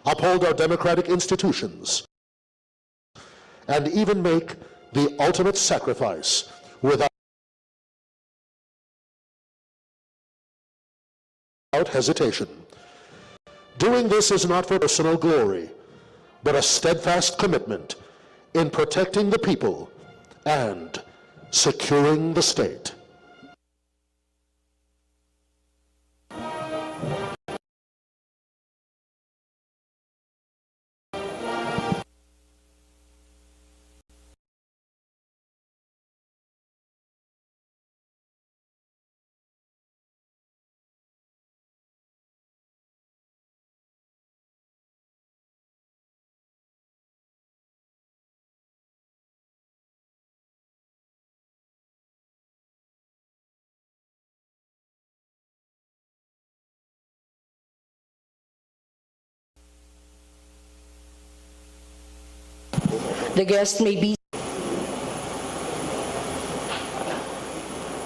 uphold our democratic institutions, and even make the ultimate sacrifice without hesitation. Doing this is not for personal glory, but a steadfast commitment in protecting the people and securing the state. The guest may be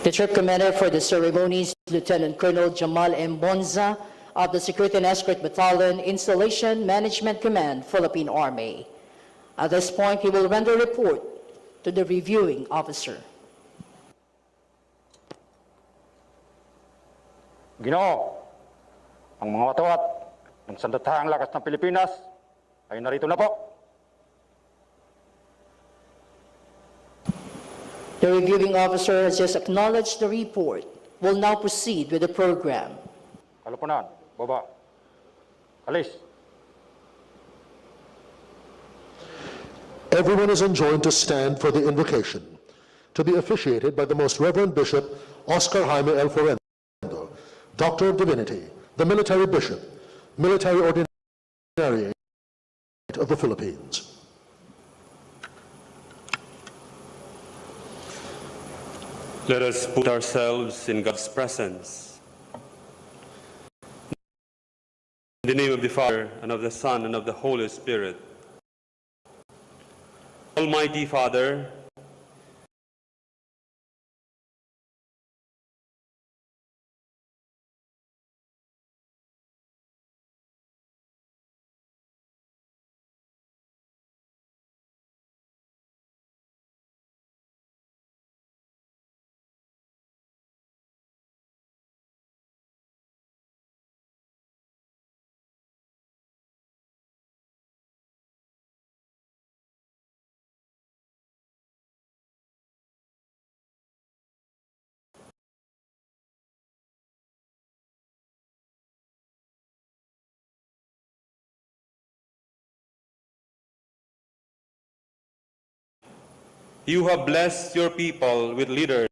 the Troop Commander for the ceremonies, Lieutenant Colonel Jamal M. Bonza of the Security and Escort Battalion, Installation Management Command, Philippine Army. At this point, he will render a report to the reviewing officer. Ginoo, ang mga watawat ng sandatahang lakas ng Pilipinas ay narito na po. The reviewing officer has just acknowledged the report. Will now proceed with the program. Kalupunan, baba. Alis. Everyone is enjoined to stand for the invocation, to be officiated by the Most Reverend Bishop Oscar Jaime L. Forendo, Doctor of Divinity, the Military Bishop, Military Ordinariate of the Philippines. Let us put ourselves in God's presence. In the name of the Father, and of the Son, and of the Holy Spirit. Almighty Father, you have blessed your people with leaders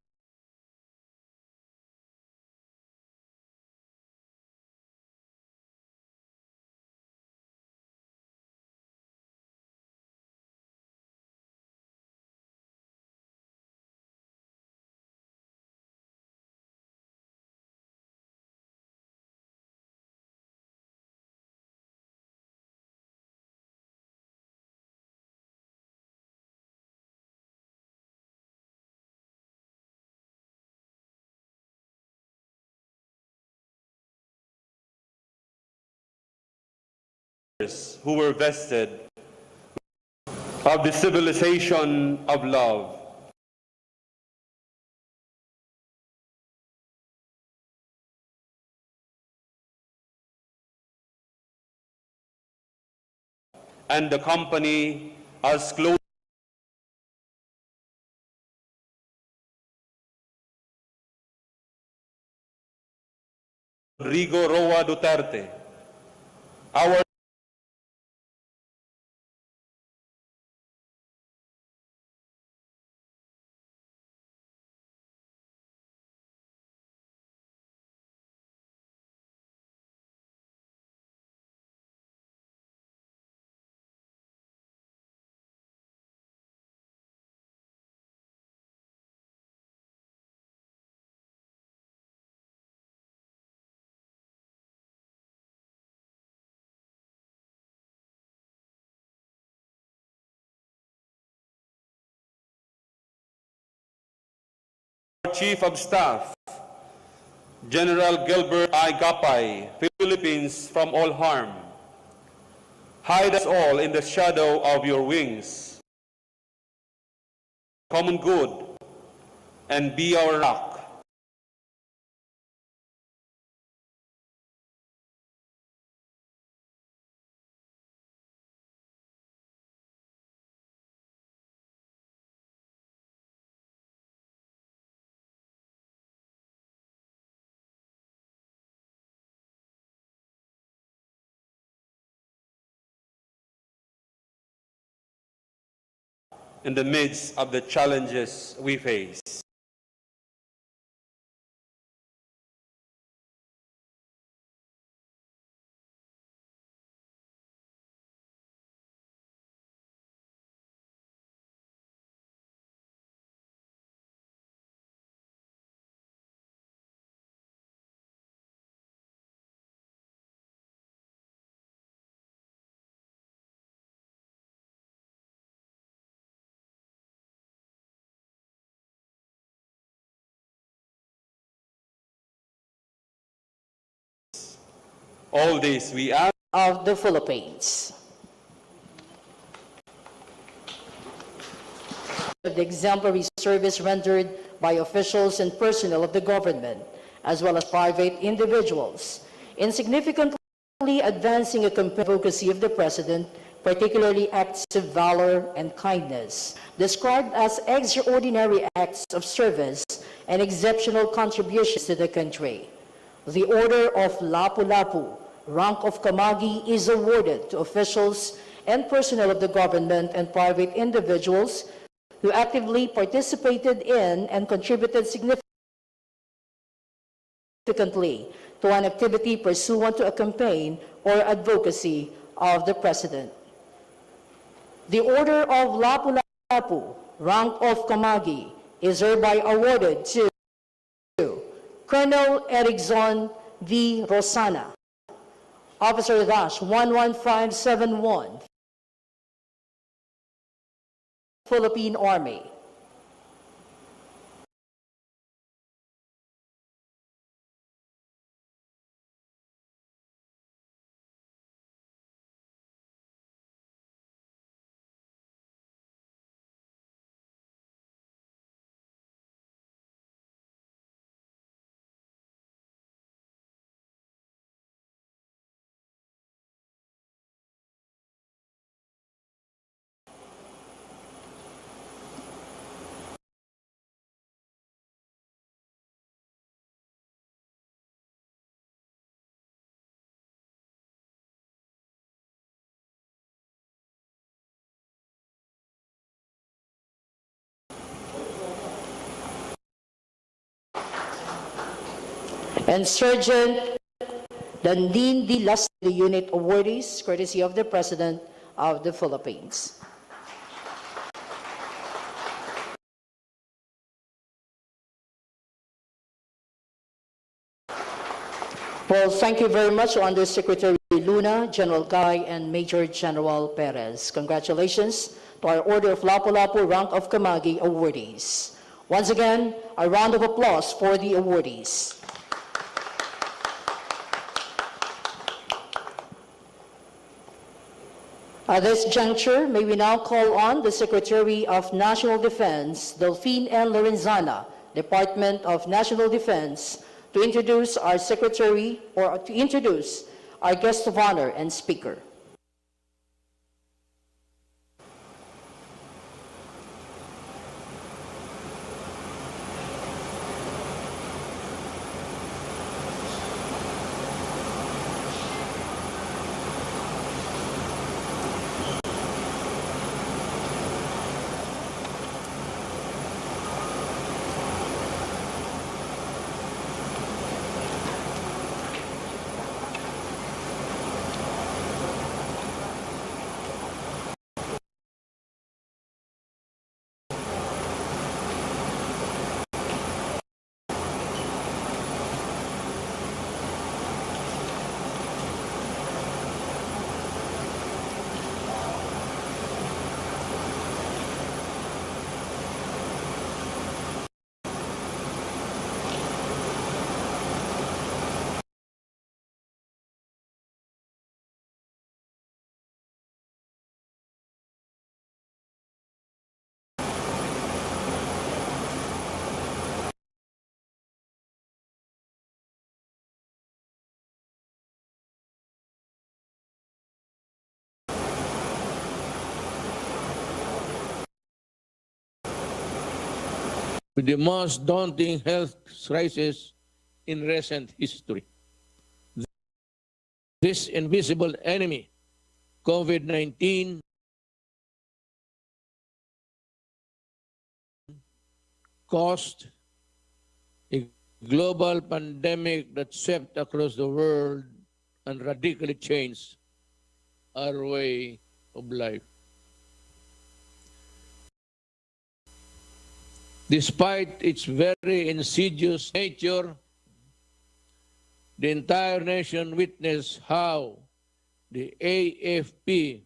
who were vested of the civilization of love. And the company has closed Rodrigo Roa Duterte, our Chief of Staff, General Gilbert I. Gapay, Philippines from all harm. Hide us all in the shadow of your wings. Common good, and be our rock. In the midst of the challenges we face. All this we ask of the Philippines. The exemplary service rendered by officials and personnel of the government, as well as private individuals, in significantly advancing a campaign advocacy of the President, particularly acts of valor and kindness, described as extraordinary acts of service and exceptional contributions to the country. The Order of Lapu-Lapu, rank of Kamagi, is awarded to officials and personnel of the government and private individuals who actively participated in and contributed significantly to an activity pursuant to a campaign or advocacy of the President. The Order of Lapu-Lapu, rank of Kamagi, is hereby awarded to Colonel Erickson V. Rosana, Officer Dash 11571, Philippine Army. And Sergeant Dandin D. Las, the unit awardees, courtesy of the President of the Philippines. Well, thank you very much, Undersecretary Luna, General Guy, and Major General Perez. Congratulations to our Order of Lapu-Lapu Rank of Kamagi awardees. Once again, a round of applause for the awardees. At this juncture, may we now call on the Secretary of National Defense, Delphine N. Lorenzana, Department of National Defense, to introduce our Secretary, or to introduce our guest of honor and speaker. with the most daunting health crisis in recent history. This invisible enemy, COVID-19, caused a global pandemic that swept across the world and radically changed our way of life. Despite its very insidious nature, the entire nation witnessed how the AFP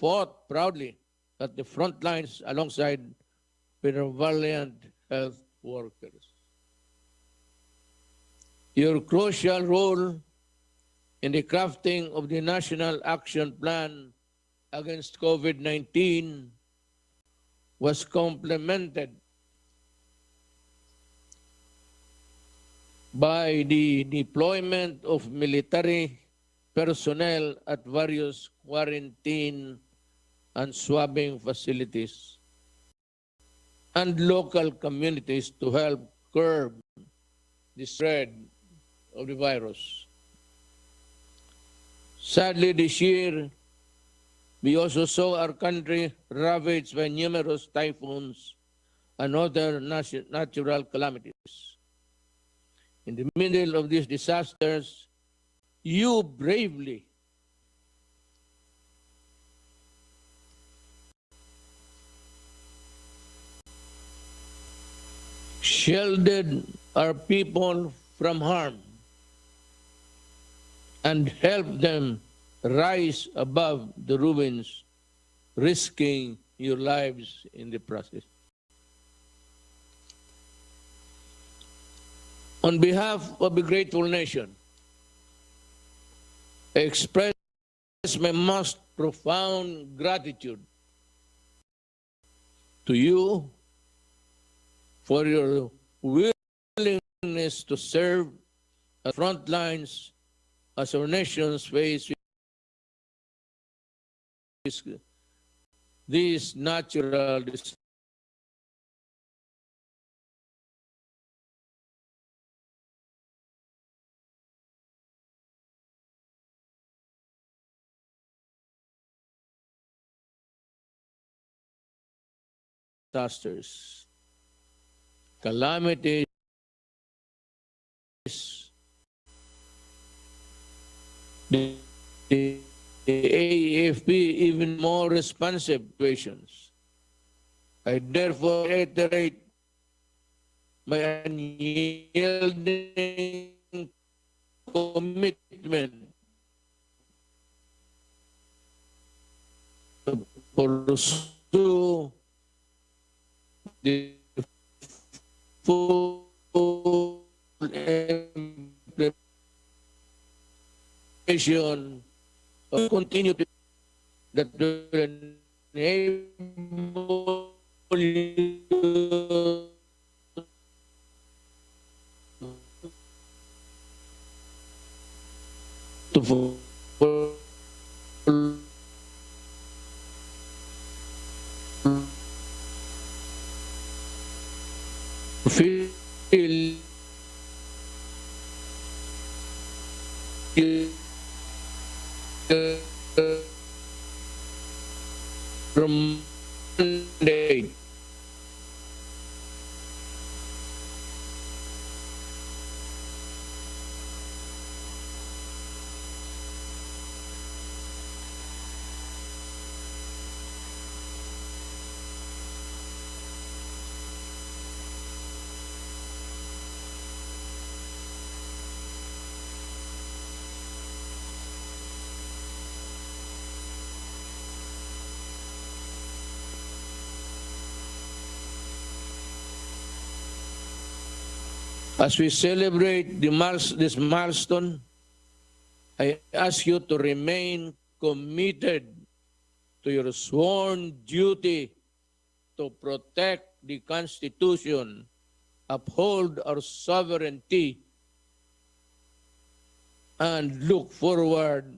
fought proudly at the front lines alongside with our valiant health workers. Your crucial role in the crafting of the National Action Plan against COVID-19 was complemented by the deployment of military personnel at various quarantine and swabbing facilities and local communities to help curb the spread of the virus. Sadly, this year, we also saw our country ravaged by numerous typhoons and other natural calamities. In the middle of these disasters, you bravely shielded our people from harm and helped them rise above the ruins, risking your lives in the process. On behalf of a grateful nation, I express my most profound gratitude to you for your willingness to serve at front lines as our nations face these natural disasters, calamities, the AFP even more responsive situations. I therefore reiterate my unyielding commitment to pursue the full implementation of continued that will enable you to fulfill mandate. As we celebrate this milestone, I ask you to remain committed to your sworn duty to protect the Constitution, uphold our sovereignty, and look forward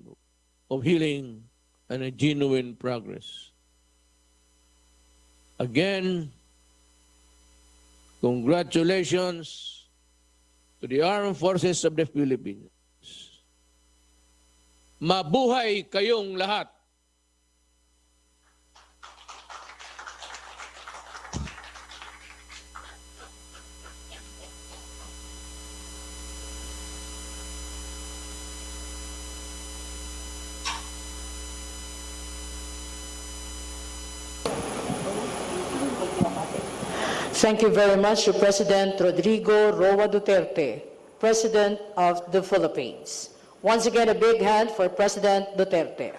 of healing and a genuine progress. Again, Congratulations to the Armed Forces of the Philippines. Mabuhay kayong lahat. Thank you very much to President Rodrigo Roa Duterte, President of the Philippines. Once again, a big hand for President Duterte.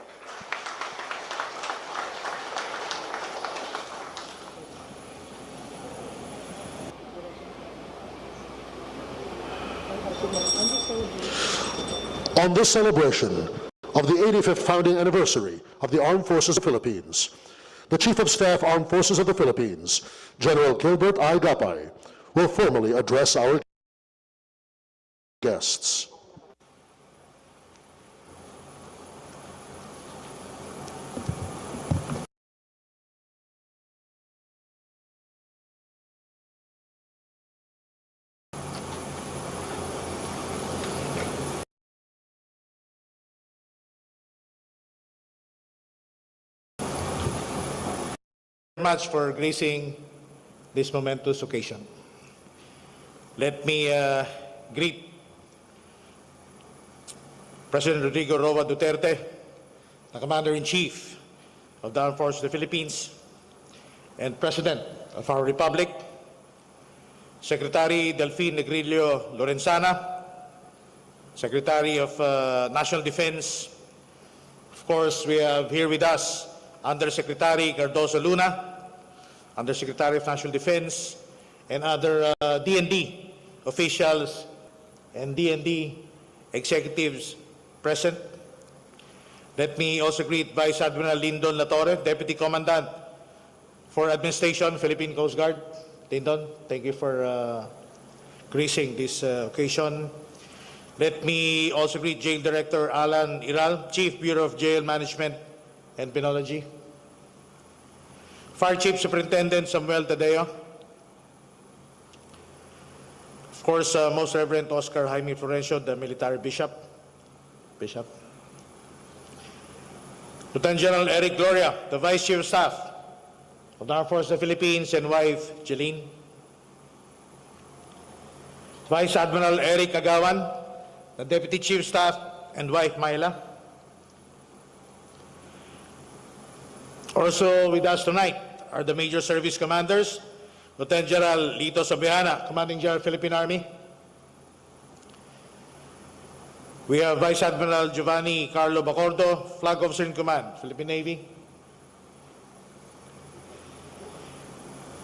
On this celebration of the 85th founding anniversary of the Armed Forces of the Philippines, the Chief of Staff, Armed Forces of the Philippines, General Gilbert I. Gapay, will formally address our guests. Much for gracing this momentous occasion. Let me greet President Rodrigo Roa Duterte, the Commander-in-Chief of the Armed Forces of the Philippines and President of our Republic, Secretary Delfin Negrillo Lorenzana, Secretary of National Defense. Of course, we have here with us Undersecretary Cardoso Luna, Undersecretary of National Defense, and other D&D officials and D&D executives present. Let me also greet Vice Admiral Lyndon Latorre, Deputy Commandant for Administration, Philippine Coast Guard. Lyndon, thank you for gracing this occasion. Let me also greet Jail Director Alan Iral, Chief Bureau of Jail Management and Penology. Fire Chief Superintendent Samuel Tadeo. Of course, Most Reverend Oscar Jaime Florencio, the Military Bishop. Lieutenant General Eric Gloria, the Vice Chief of Staff of the Armed Forces of the Philippines, and wife, Jeline. Vice Admiral Eric Agawan, the Deputy Chief of Staff, and wife, Myla. Also with us tonight are the Major Service Commanders, Lieutenant General Lito Sobeana, Commanding General, Philippine Army. We have Vice Admiral Giovanni Carlo Bacordo, Flag Officer in Command, Philippine Navy.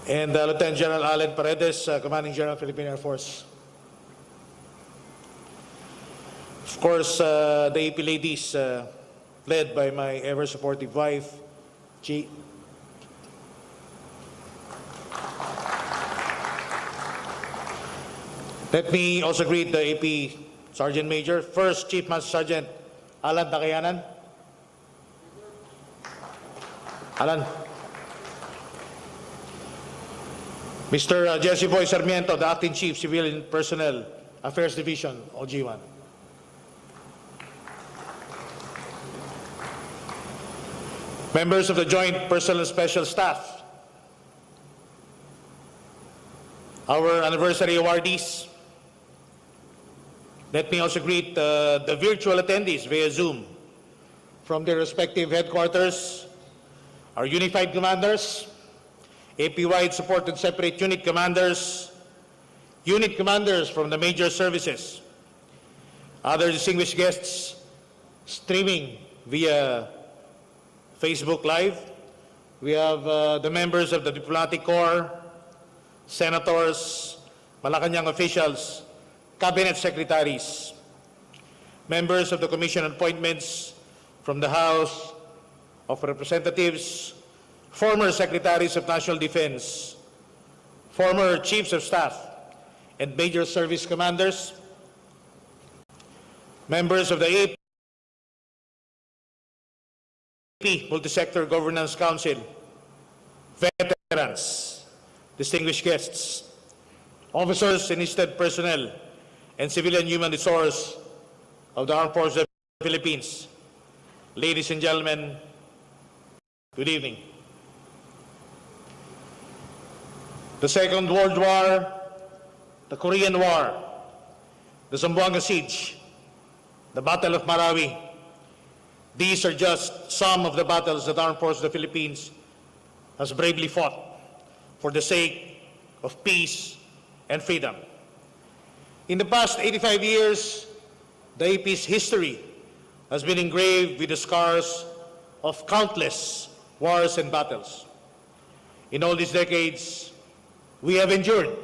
And Lieutenant General Allen Paredes, Commanding General, Philippine Air Force. Of course, the AP ladies, led by my ever-supportive wife, G. Let me also greet the AP Sergeant Major, First Chief Master Sergeant Alan Takayanan. Alan. Mr. Jesse Boy Sarmiento, the Acting Chief, Civilian Personnel Affairs Division, OG1. Members of the Joint Personnel Special Staff, our anniversary awardees. Let me also greet the virtual attendees via Zoom from their respective headquarters, our unified commanders, AP-wide support and separate unit commanders from the major services, other distinguished guests streaming via Facebook Live. We have the members of the Diplomatic Corps, senators, Malacanang officials, cabinet secretaries, members of the Commission on Appointments from the House of Representatives, former secretaries of National Defense, former chiefs of staff and major service commanders, members of the AP Multi-Sector Governance Council, veterans, distinguished guests, officers, enlisted personnel, and civilian human resource of the Armed Forces of the Philippines. Ladies and gentlemen, good evening. The Second World War, the Korean War, the Zamboanga Siege, the Battle of Marawi, these are just some of the battles that the Armed Forces of the Philippines has bravely fought for the sake of peace and freedom. In the past 85 years, the AP's history has been engraved with the scars of countless wars and battles. In all these decades, we have endured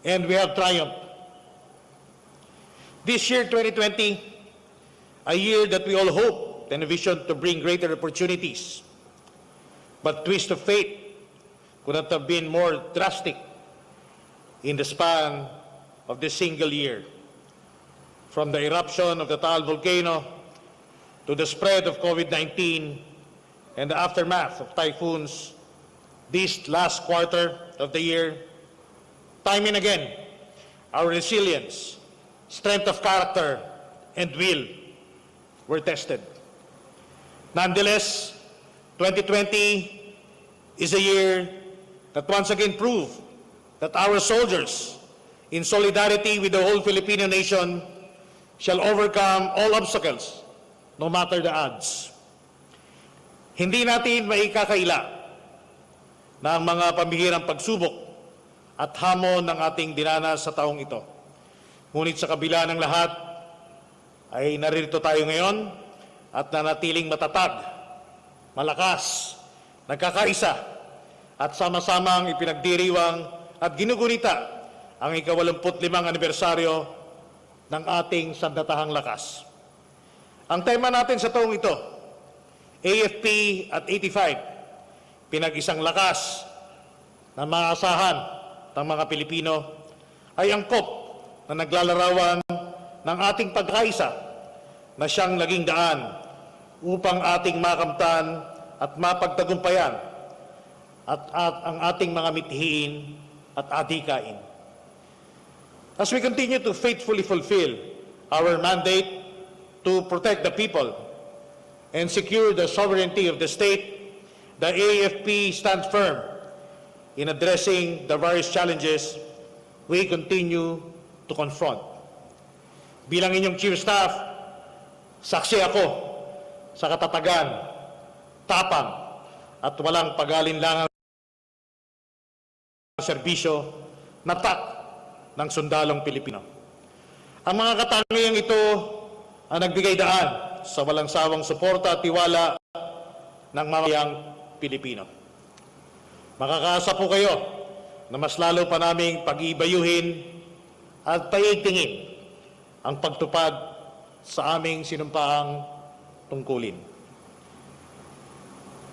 and we have triumphed. This year, 2020, a year that we all hope and envision to bring greater opportunities, but twist of fate could not have been more drastic in the span of this single year. From the eruption of the Taal volcano to the spread of COVID-19 and the aftermath of typhoons this last quarter of the year, time and again, our resilience, strength of character, and will were tested. Nonetheless, 2020 is a year that once again proved that our soldiers, in solidarity with the whole Filipino nation, shall overcome all obstacles, no matter the odds. Hindi natin maikakaila na ang mga pambihirang pagsubok at hamon ng ating dinanas sa taong ito. Ngunit sa kabila ng lahat, ay naririto tayo ngayon at nanatiling matatag, malakas, nagkakaisa, at sama-samang ipinagdiriwang at ginugunita ang ika-85 anibersaryo ng ating sandatahang lakas. Ang tema natin sa taong ito, AFP at 85, Pinag-isang lakas na maaasahan ng mga Pilipino, ay angkop na naglalarawan ng ating pagkaisa na siyang naging daan upang ating makamtan at mapagtagumpayan at ang ating mga mithiin at adhikain. As we continue to faithfully fulfill our mandate to protect the people and secure the sovereignty of the state, the AFP stands firm in addressing the various challenges we continue to confront. Bilang inyong Chief of Staff, saksi ako sa katatagan, tapang, at walang pag-alinlangang serbisyo na tak ng sundalong Pilipino. Ang mga katangiang ito ang nagbigay daan sa walang sawang suporta at tiwala ng mamamayang Pilipino. Makakaasa po kayo na mas lalo pa naming pag-ibayuhin at paigtingin ang pagtupad sa aming sinumpaang tungkulin.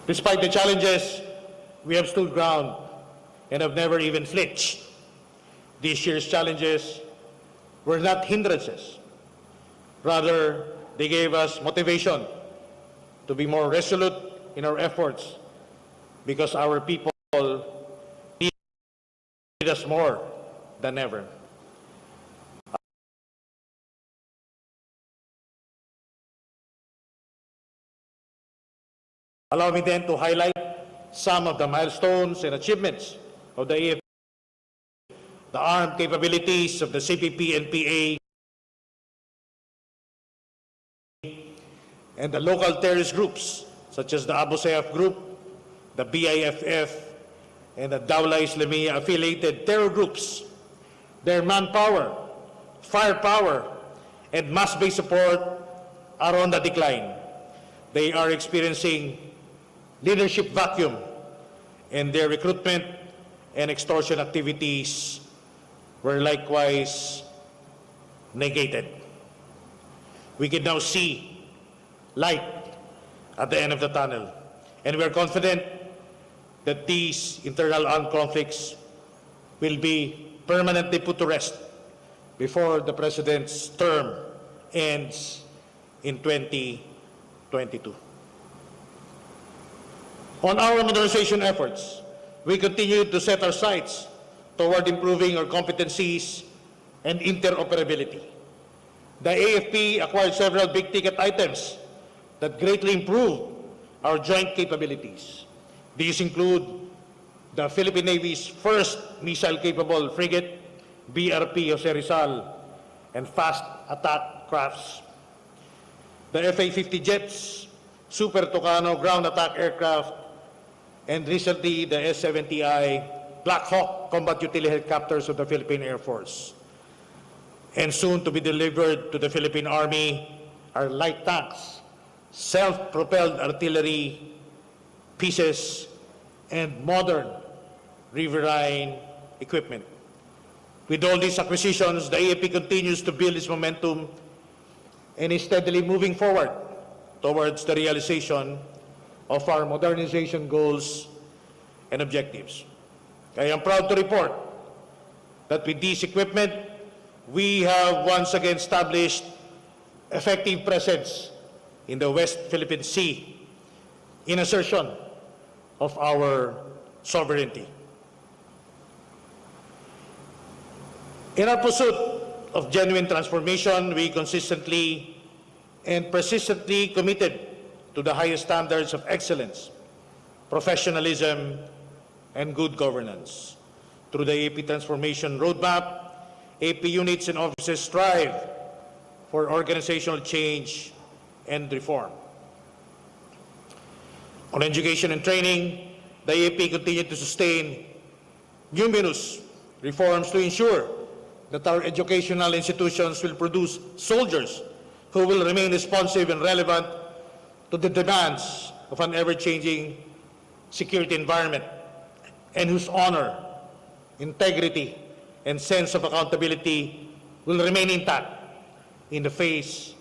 Despite the challenges, we have stood ground and have never even flinched. This year's challenges were not hindrances. Rather, they gave us motivation to be more resolute in our efforts because our people need us more than ever. Allow me then to highlight some of the milestones and achievements of the AFP, the armed capabilities of the CPP-NPA, and the local terrorist groups such as the Abu Sayyaf Group, the BIFF, and the Dawla Islamiyya affiliated terror groups. Their manpower, firepower, and mass-based support are on the decline. They are experiencing leadership vacuum, and their recruitment and extortion activities were likewise negated. We can now see light at the end of the tunnel, and we are confident that these internal armed conflicts will be permanently put to rest before the President's term ends in 2022. On our modernization efforts, we continue to set our sights toward improving our competencies and interoperability. The AFP acquired several big-ticket items that greatly improve our joint capabilities. These include the Philippine Navy's first missile-capable frigate, BRP Jose Rizal, and fast attack crafts, the FA-50 jets, Super Tucano ground attack aircraft, and recently the S-70I Black Hawk combat utility helicopters of the Philippine Air Force. And soon to be delivered to the Philippine Army are light tanks, self-propelled artillery pieces, and modern riverine equipment. With all these acquisitions, the AFP continues to build its momentum and is steadily moving forward towards the realization of our modernization goals and objectives. I am proud to report that with this equipment, we have once again established effective presence in the West Philippine Sea in assertion of our sovereignty. In our pursuit of genuine transformation, we consistently and persistently committed to the highest standards of excellence, professionalism, and good governance. Through the AP Transformation Roadmap, AP units and offices strive for organizational change and reform. On education and training, the AP continued to sustain numerous reforms to ensure that our educational institutions will produce soldiers who will remain responsive and relevant to the demands of an ever-changing security environment, and whose honor, integrity, and sense of accountability will remain intact in the face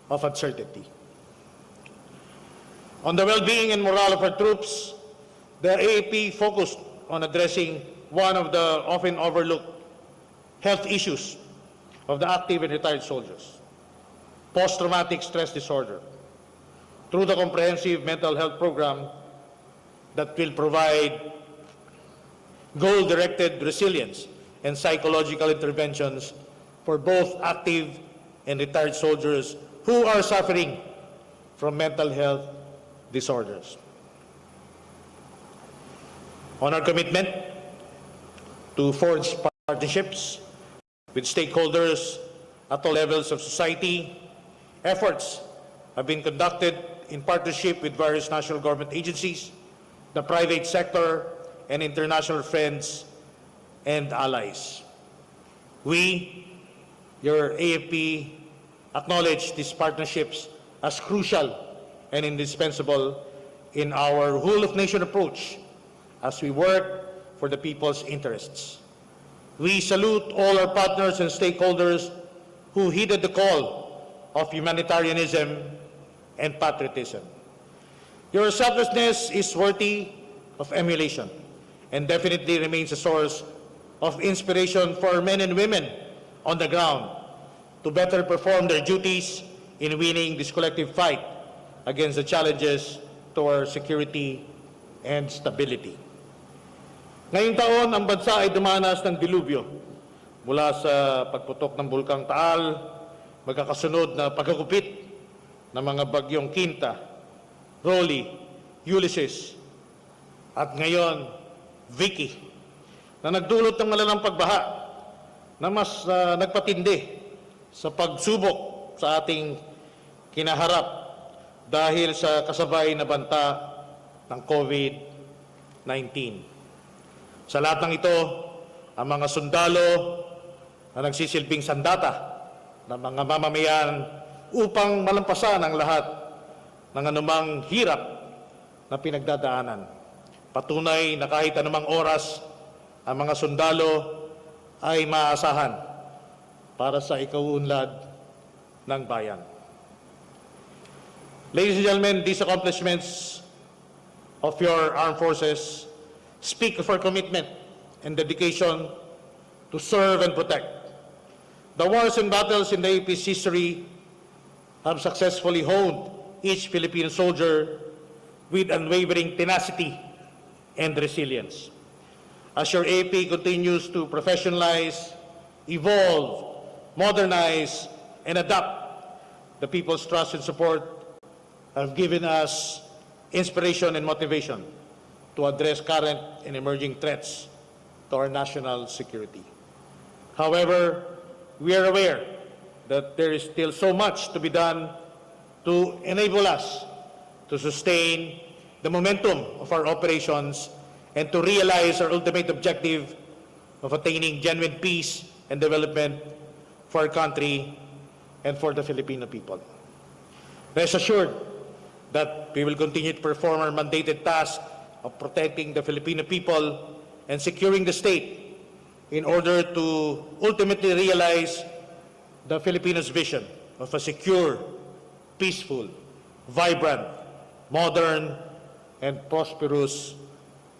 of uncertainty. On the well-being and morale of our troops, the AAP focused on addressing one of the often overlooked health issues of the active and retired soldiers, post-traumatic stress disorder, through the comprehensive mental health program that will provide goal-directed resilience and psychological interventions for both active and retired soldiers who are suffering from mental health disorders. On our commitment to forge partnerships with stakeholders at all levels of society, efforts have been conducted in partnership with various national government agencies, the private sector, and international friends and allies. We, your AFP, acknowledge these partnerships as crucial and indispensable in our whole-of-nation approach as we work for the people's interests. We salute all our partners and stakeholders who heeded the call of humanitarianism and patriotism. Your selflessness is worthy of emulation and definitely remains a source of inspiration for men and women on the ground to better perform their duties in winning this collective fight against the challenges to our security and stability. Ngayong taon, ang bansa ay dumanas ng dilubyo mula sa pagputok ng Bulkang Taal, magkakasunod na pagkagupit ng mga bagyong Quinta, Rolly, Ulysses, at ngayon, Vicky, na nagdulot ng malalang pagbaha na mas nagpatindi sa pagsubok sa ating kinaharap dahil sa kasabay na banta ng COVID-19. Sa lahat ng ito, ang mga sundalo na nagsisilbing sandata ng mga mamamayan upang malampasan ang lahat ng anumang hirap na pinagdadaanan. Patunay na kahit anumang oras, ang mga sundalo ay maaasahan para sa ikauunlad ng bayan. Ladies and gentlemen, these accomplishments of your armed forces speak of our commitment and dedication to serve and protect. The wars and battles in the AP's history have successfully honed each Filipino soldier with unwavering tenacity and resilience. as your AFP continues to professionalize, evolve, modernize, and adapt, the people's trust and support have given us inspiration and motivation to address current and emerging threats to our national security. However, we are aware that there is still so much to be done to enable us to sustain the momentum of our operations and to realize our ultimate objective of attaining genuine peace and development for our country and for the Filipino people. Rest assured that we will continue to perform our mandated task of protecting the Filipino people and securing the state in order to ultimately realize the Filipinos' vision of a secure, peaceful, vibrant, modern, and prosperous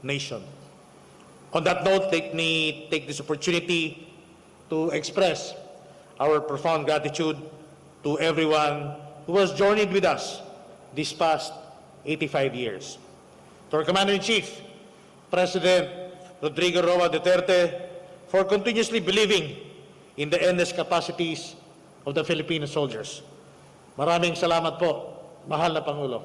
nation. On that note, let me take this opportunity to express our profound gratitude to everyone who has journeyed with us these past 85 years. To our Commander-in-Chief, President Rodrigo Roa Duterte, for continuously believing in the endless capacities of the Filipino soldiers. Maraming salamat po, mahal na Pangulo.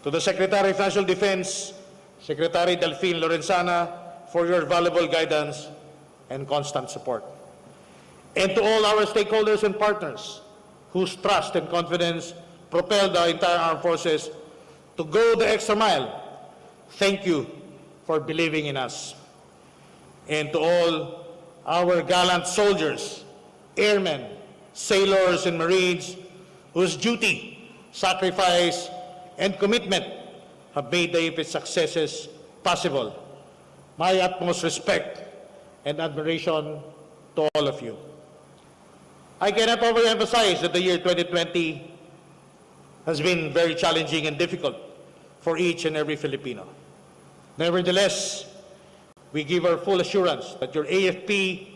To the Secretary of National Defense, Secretary Delphine Lorenzana, for your valuable guidance and constant support. And to all our stakeholders and partners whose trust and confidence propelled our entire armed forces to go the extra mile, thank you for believing in us. And to all our gallant soldiers, airmen, sailors, and Marines whose duty, sacrifice, and commitment have made the AFP's successes possible. My utmost respect and admiration to all of you. I cannot overemphasize that the year 2020 has been very challenging and difficult for each and every Filipino. Nevertheless, we give our full assurance that your AFP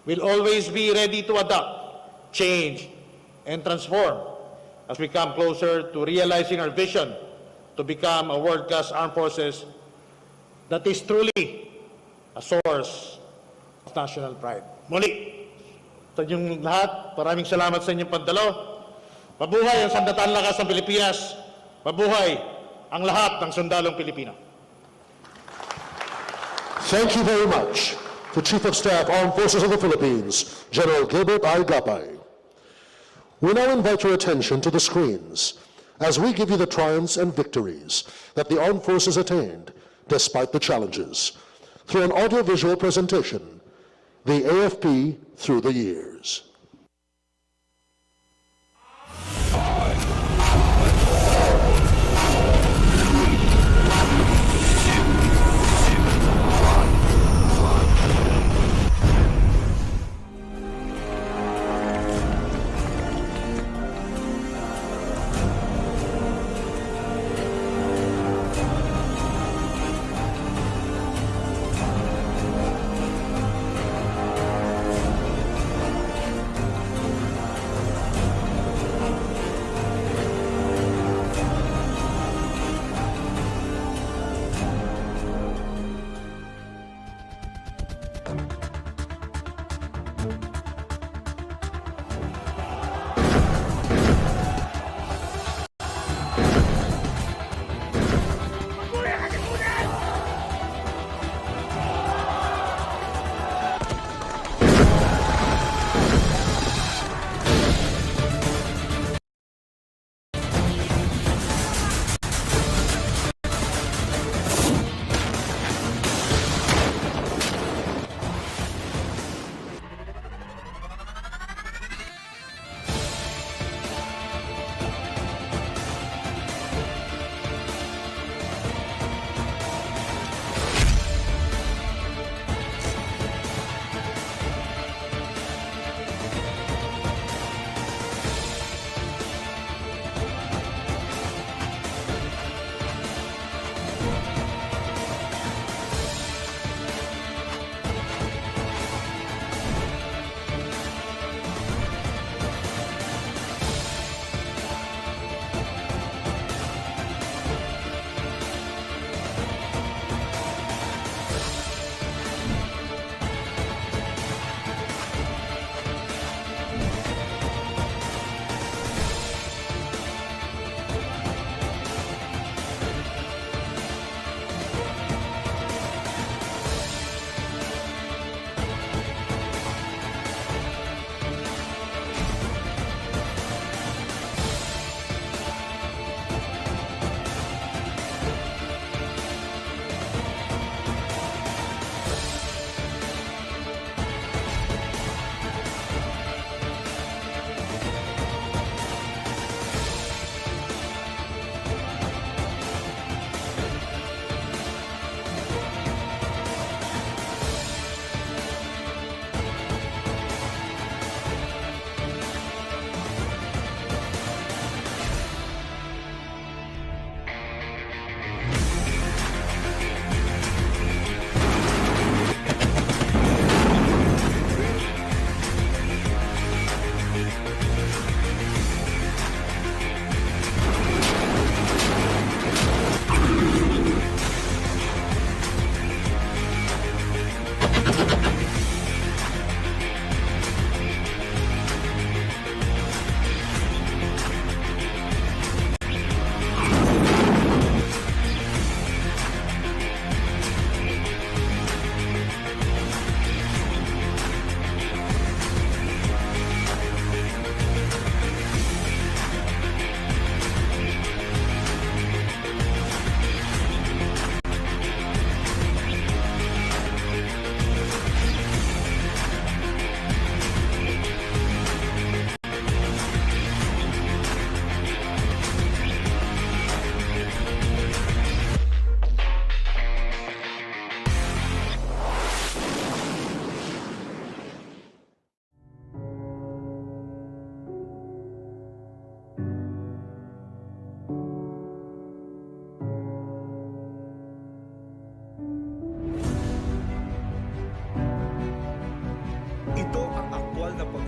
will always be ready to adapt, change, and transform as we come closer to realizing our vision to become a world-class armed forces that is truly a source of national pride. Muli, sa inyong lahat, maraming salamat sa inyong pagdalo. Mabuhay ang Sandatang Lakas ng Pilipinas. Mabuhay ang lahat ng sundalong Pilipino. Thank you very much to Chief of Staff, Armed Forces of the Philippines, General Gilbert I. Gapay. We now invite your attention to the screens as we give you the triumphs and victories that the Armed Forces attained despite the challenges through an audiovisual presentation, the AFP Through the Years.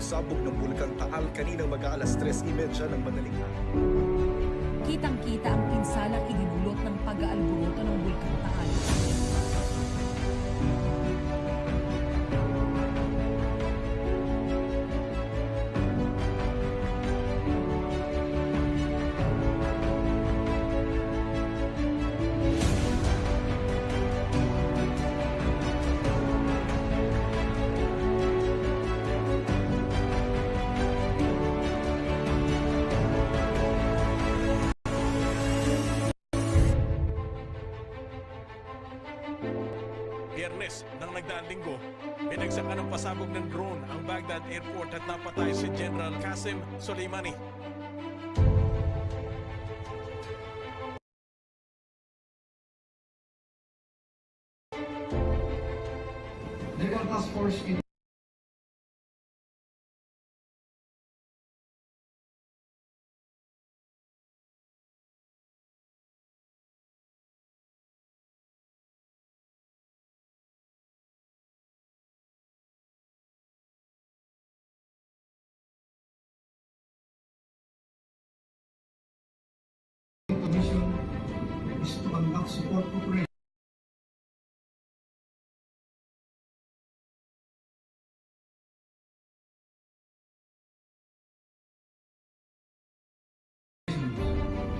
pasabog ng Bulkang Taal kaninang mag-aalas 3:30 ng madaling araw. Kitang-kita ang pinsalang idinulot ng pag-aalburuto ng Bulkang Taal. Biyernes ng nagdaang linggo, binagsakan ng pasabog ng drone ang Baghdad Airport at napatay si General Qasem Soleimani. Naval Task Force in mission is to conduct support operations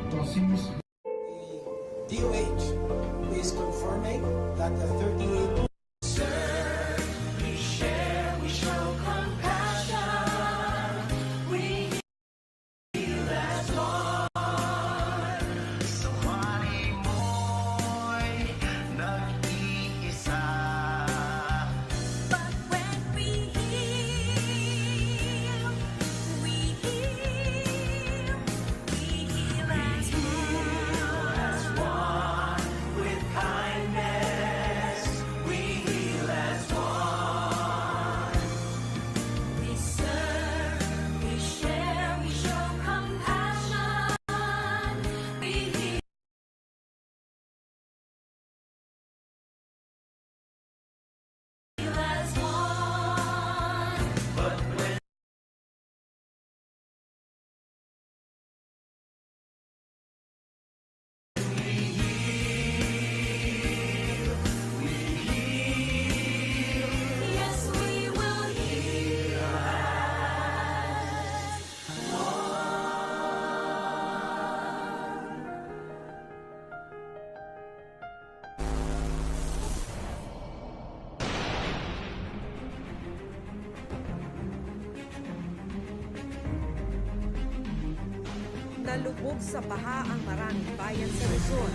crossings. DOH is confirming that the 38 Nalubog sa baha ang maraming bayan sa Luzon.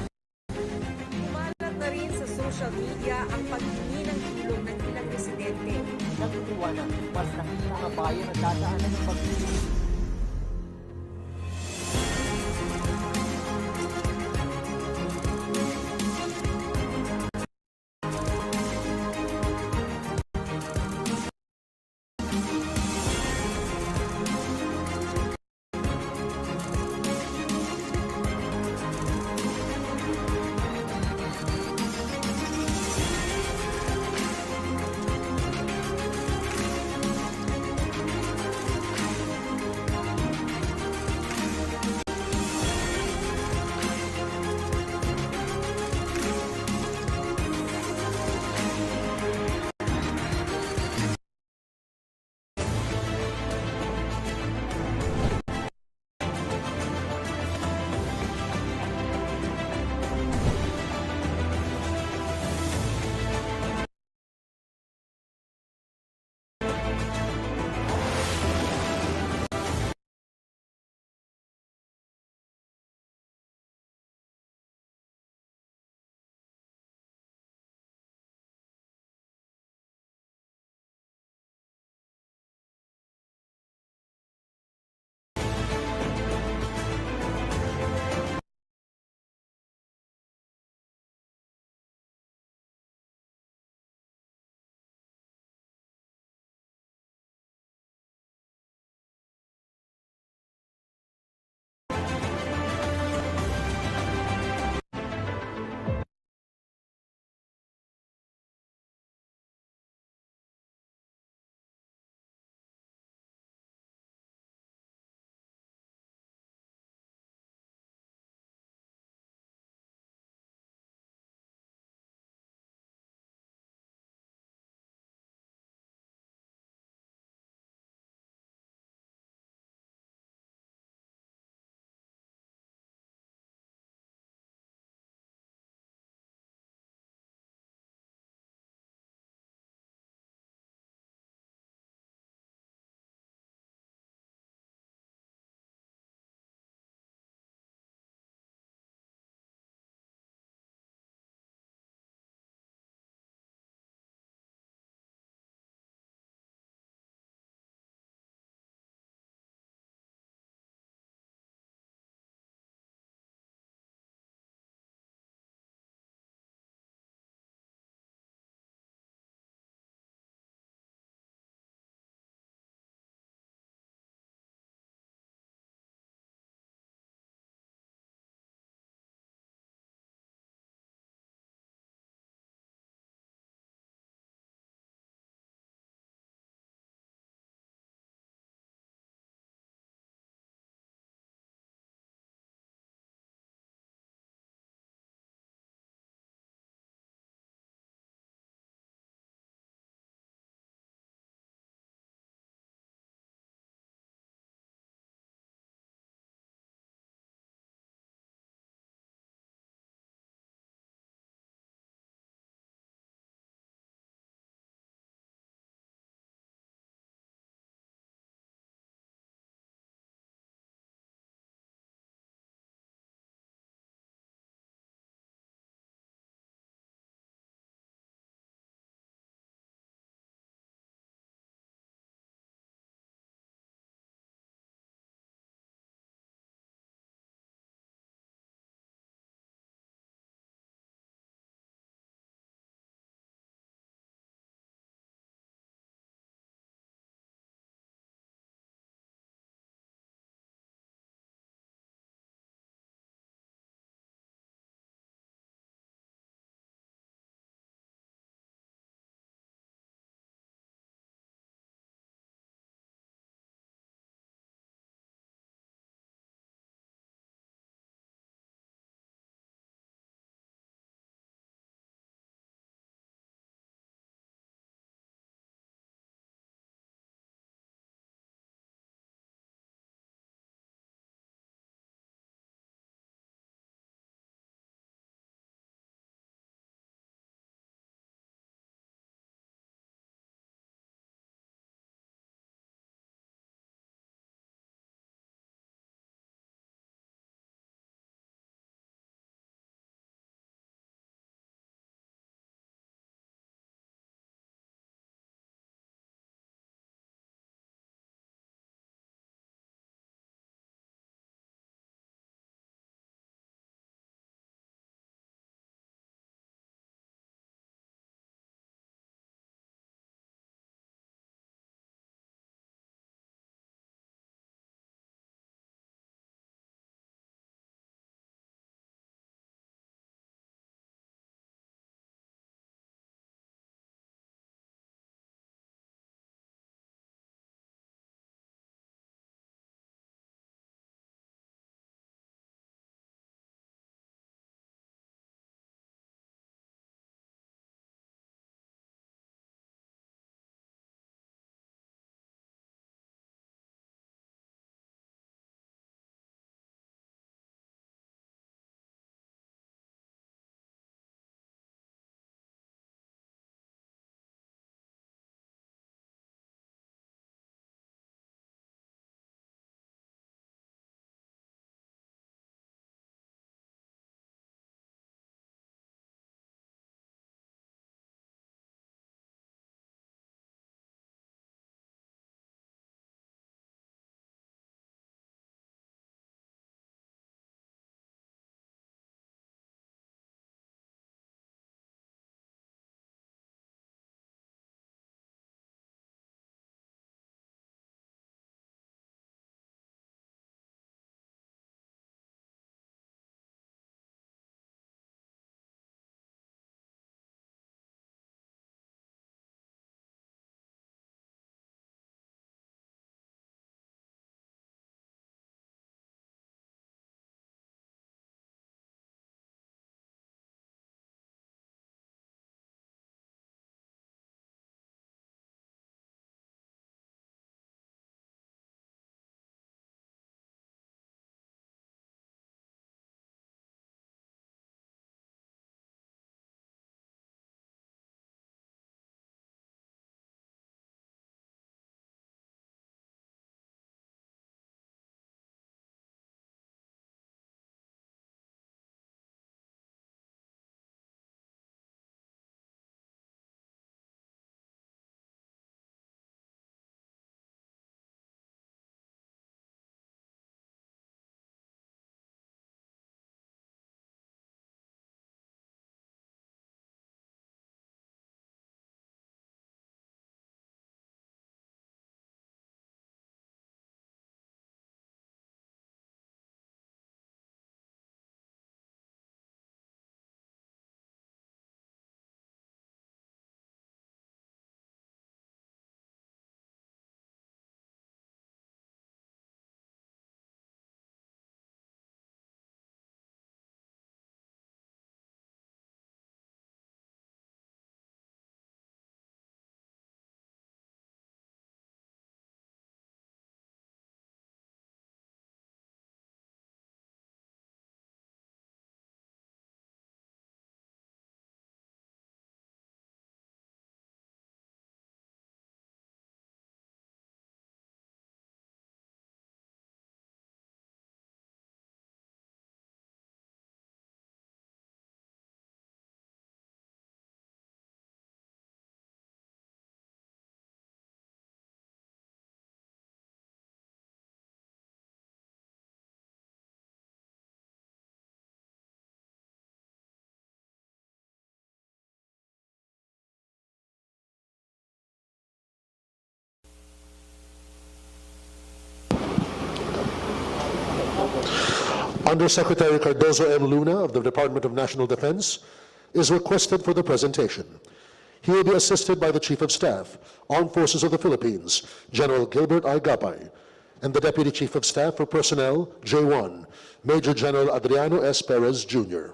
Kumalat na rin sa social media ang paghingi ng tulong ng ilang residente. Nagtitiwanan, mas nakita ang bayan na dadaanan ng pagpili. Undersecretary Cardozo M. Luna of the Department of National Defense is requested for the presentation. He will be assisted by the Chief of Staff, Armed Forces of the Philippines, General Gilbert I. Gapay, and the Deputy Chief of Staff for Personnel, J1, Major General Adriano S. Perez, Jr.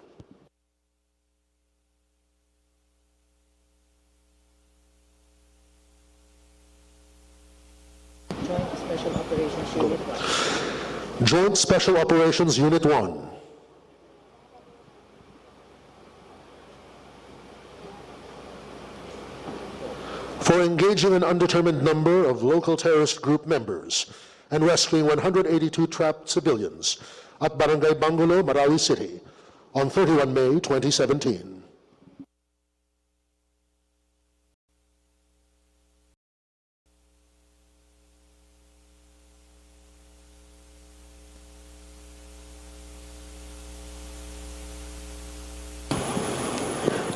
Joint Special Operations Unit 1. Joint Special Operations Unit 1. For engaging an undetermined number of local terrorist group members and rescuing 182 trapped civilians at Barangay Bangulo, Marawi City on 31 May 2017.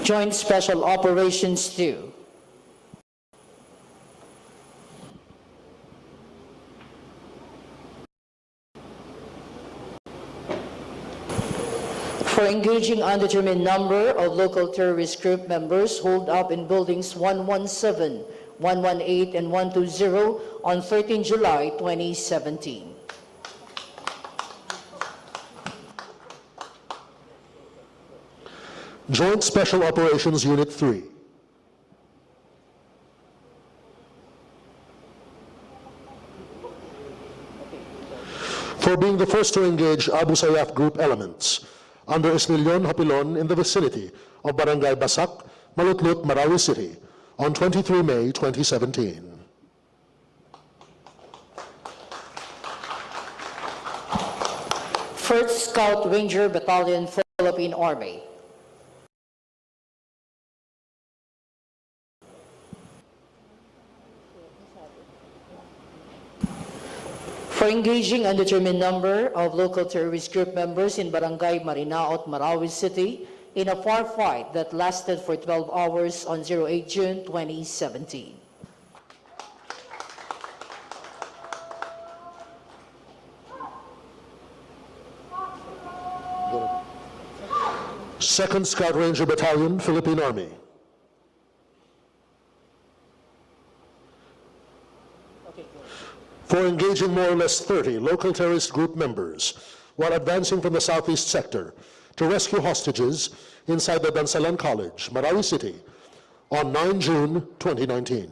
Joint Special Operations 2. For engaging undetermined number of local terrorist group members holed up in buildings 117, 118, and 120 on 13 July 2017. Joint Special Operations Unit 3. For being the first to engage Abu Sayyaf group elements under Esnilyon Hapilon in the vicinity of Barangay Basak, Malutlut, Marawi City on 23 May 2017. First Scout Ranger Battalion, Philippine Army. For engaging undetermined number of local terrorist group members in Barangay Marinaot, Marawi City in a firefight that lasted for 12 hours on 08 June 2017. Second Scout Ranger Battalion, Philippine Army. For engaging more or less 30 local terrorist group members while advancing from the southeast sector to rescue hostages inside the Dansalan College, Marawi City, on 9 June 2019.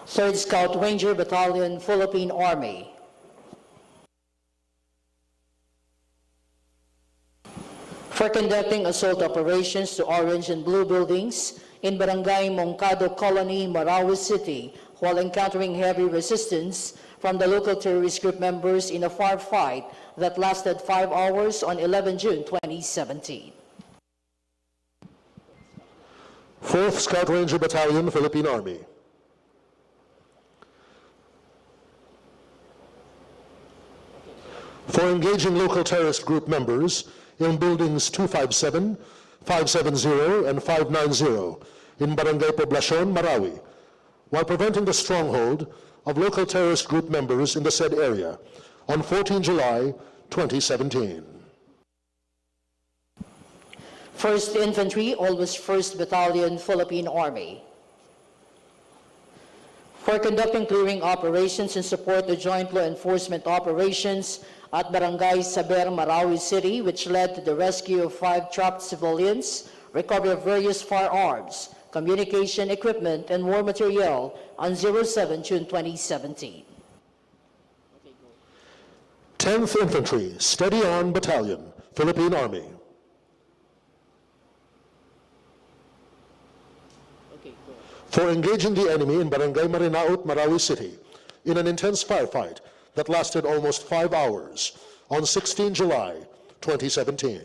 Third Scout Ranger Battalion, Philippine Army. For conducting assault operations to orange and blue buildings in Barangay Mongcado Colony, Marawi City, while encountering heavy resistance from the local terrorist group members in a firefight that lasted 5 hours on 11 June 2017. Fourth Scout Ranger Battalion, Philippine Army. For engaging local terrorist group members in buildings 257, 570, and 590 in Barangay Poblacion, Marawi, while preventing the stronghold of local terrorist group members in the said area on 14 July 2017. First Infantry, always 1st Battalion, Philippine Army. For conducting clearing operations in support of joint law enforcement operations at Barangay Saber, Marawi City, which led to the rescue of 5 trapped civilians, recovery of various firearms, communication equipment, and war material on 07 June 2017. 10th Infantry, Steady On Battalion, Philippine Army. For engaging the enemy in Barangay Marinaot, Marawi City in an intense firefight that lasted almost 5 hours on 16 July 2017.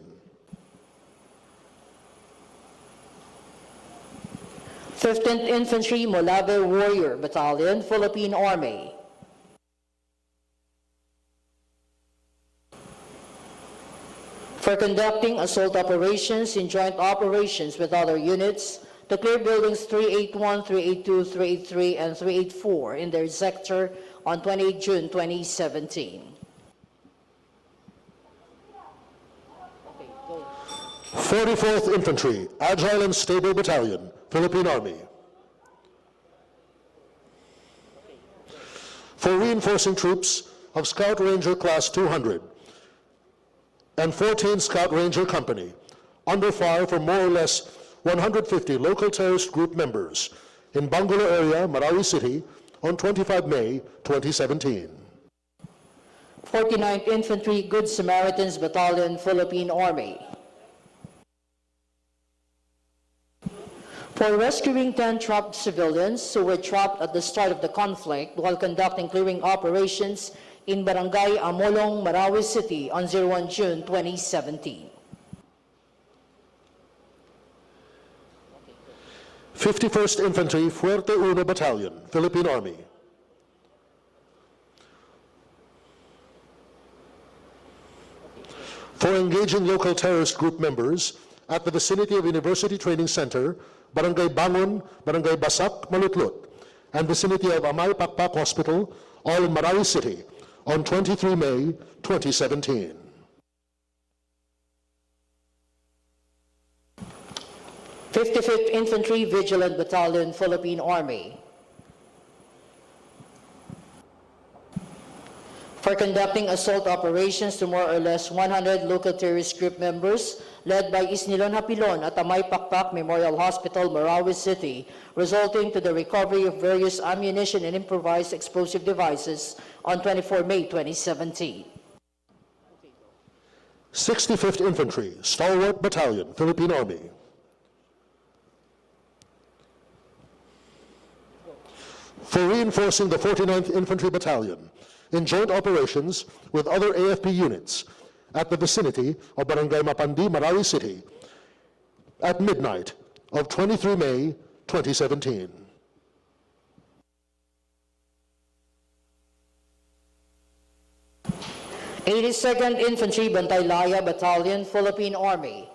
15th Infantry, Molave Warrior Battalion, Philippine Army. For conducting assault operations in joint operations with other units to clear buildings 381, 382, 383, and 384 in their sector on 28 June 2017. 44th Infantry, Agile and Stable Battalion, Philippine Army. For reinforcing troops of Scout Ranger Class 200 and 14 Scout Ranger Company, under fire from more or less 150 local terrorist group members in Bangulo area, Marawi City, on 25 May 2017. 49th Infantry, Good Samaritans Battalion, Philippine Army. For rescuing 10 trapped civilians who were trapped at the start of the conflict while conducting clearing operations in Barangay Amolong, Marawi City on 01 June 2017. 51st Infantry, Fuerte Uno Battalion, Philippine Army. For engaging local terrorist group members at the vicinity of University Training Center, Barangay Bangon, Barangay Basak, Malutlut, and vicinity of Amay Pakpak Hospital, all in Marawi City, on 23 May 2017. th Infantry Vigilant Battalion, Philippine Army. For conducting assault operations to more or less 100 local terrorist group members led by Isnilon Hapilon at Amay Pakpak Memorial Hospital, Marawi City, resulting to the recovery of various ammunition and improvised explosive devices on 24 May 2017. 65th Infantry, Stalwart Battalion, Philippine Army. For reinforcing the 49th Infantry Battalion in joint operations with other AFP units at the vicinity of Barangay Mapandi, Marawi City, at midnight of 23 May 2017. th Infantry Bantaylaya Battalion, Philippine Army.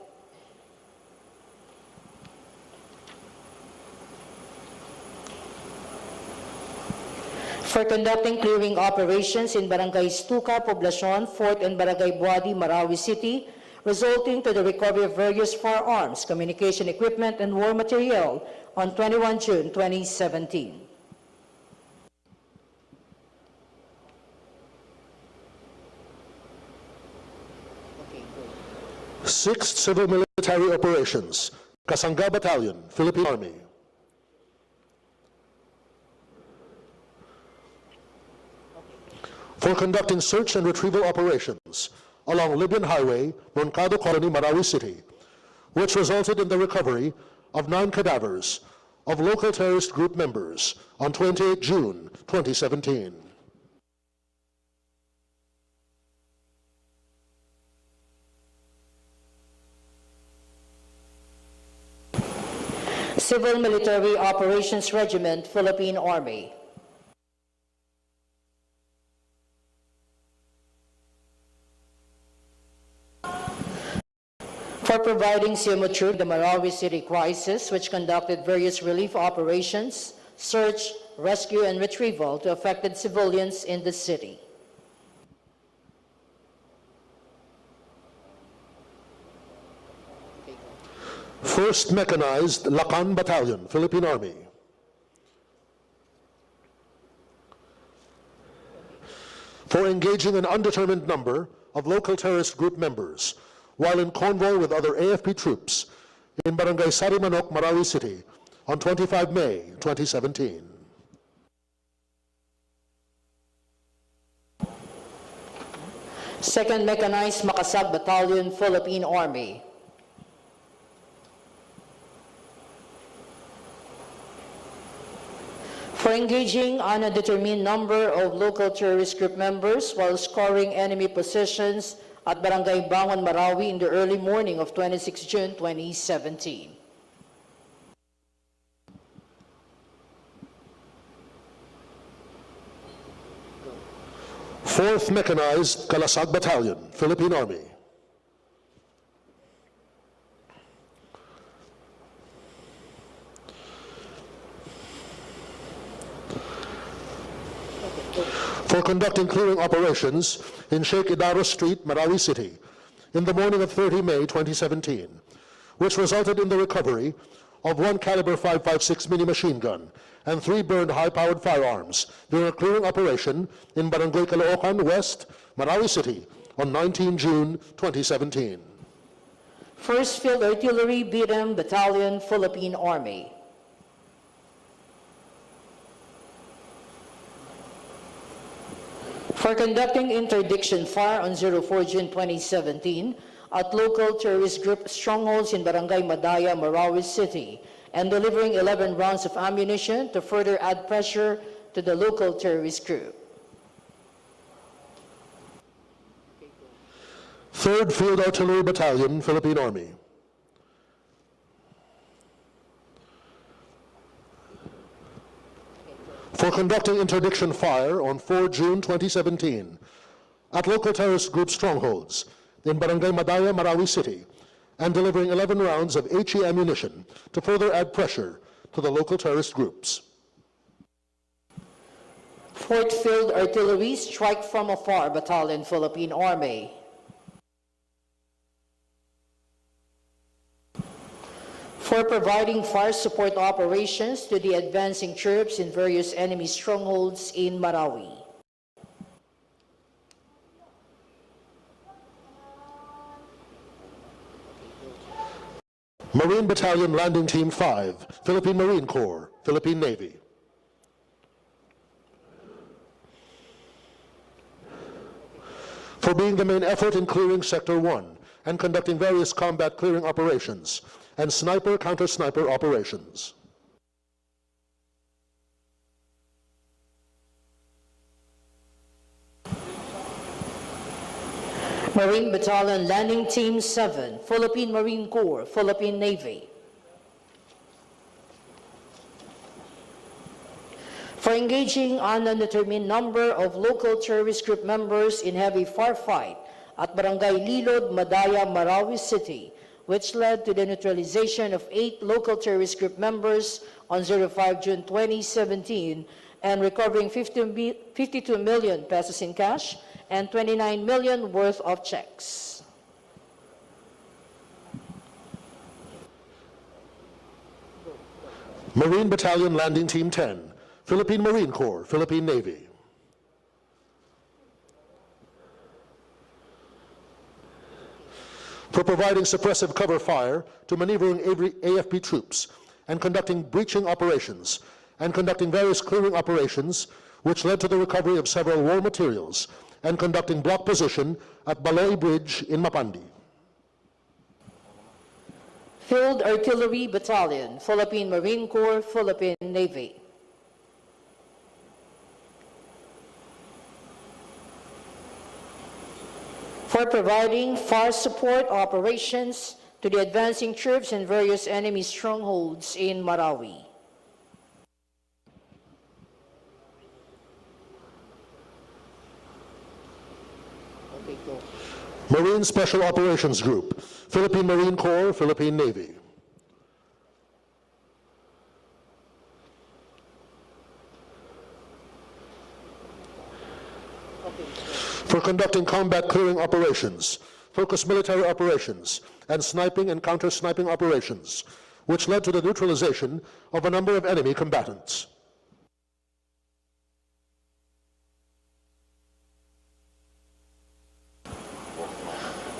For conducting clearing operations in Barangay Stuka, Poblacion, 4th and Barangay Buadi, Marawi City, resulting to the recovery of various firearms, communication equipment, and war material on 21 June 2017. Sixth Civil Military Operations, Kasanga Battalion, Philippine Army. For conducting search and retrieval operations along Libyan Highway, Roncado Colony, Marawi City, which resulted in the recovery of 9 cadavers of local terrorist group members on 28 June 2017. Civil Military Operations Regiment, Philippine Army. For providing CMO the Marawi City crisis, which conducted various relief operations, search, rescue, and retrieval to affected civilians in the city. First Mechanized Lakan Battalion, Philippine Army. For engaging an undetermined number of local terrorist group members while in convoy with other AFP troops in Barangay Sarimanok, Marawi City on 25 May 2017. Second Mechanized Makasag Battalion, Philippine Army. For engaging an undetermined number of local terrorist group members while scoring enemy positions at Barangay Bangon, Marawi in the early morning of 26 June 2017. Fourth Mechanized Kalasag Battalion, Philippine Army. For conducting clearing operations in Sheikh Idaro Street, Marawi City, in the morning of 30 May 2017, which resulted in the recovery of 1 caliber .556 mini-machine gun and 3 burned high-powered firearms during a clearing operation in Barangay Caloocan West, Marawi City on 19 June 2017. 1st Field Artillery BDM Battalion, Philippine Army. For conducting interdiction fire on 04 June 2017 at local terrorist group strongholds in Barangay Madaya, Marawi City, and delivering 11 rounds of ammunition to further add pressure to the local terrorist group. 3rd Field Artillery Battalion, Philippine Army. For conducting interdiction fire on 4 June 2017 at local terrorist group strongholds in Barangay Madaya, Marawi City, and delivering 11 rounds of HE ammunition to further add pressure to the local terrorist groups. 4th Field Artillery Strike from Afar Battalion, Philippine Army. For providing fire support operations to the advancing troops in various enemy strongholds in Marawi. Marine Battalion Landing Team 5, Philippine Marine Corps, Philippine Navy. For being the main effort in clearing Sector 1 and conducting various combat clearing operations and sniper counter-sniper operations. Marine Battalion Landing Team 7, Philippine Marine Corps, Philippine Navy. For engaging an undetermined number of local terrorist group members in heavy firefight at Barangay Lilod, Madaya, Marawi City, which led to the neutralization of 8 local terrorist group members on 05 June 2017 and recovering 52 million pesos in cash and 29 million worth of checks. Marine Battalion Landing Team 10, Philippine Marine Corps, Philippine Navy. For providing suppressive cover fire to maneuvering AFP troops and conducting breaching operations and conducting various clearing operations which led to the recovery of several war materials and conducting block position at Baloy Bridge in Mapandi. Field Artillery Battalion, Philippine Marine Corps, Philippine Navy. For providing fire support operations to the advancing troops in various enemy strongholds in Marawi. Marine Special Operations Group, Philippine Marine Corps, Philippine Navy. For conducting combat clearing operations, focused military operations, and sniping and counter-sniping operations, which led to the neutralization of a number of enemy combatants.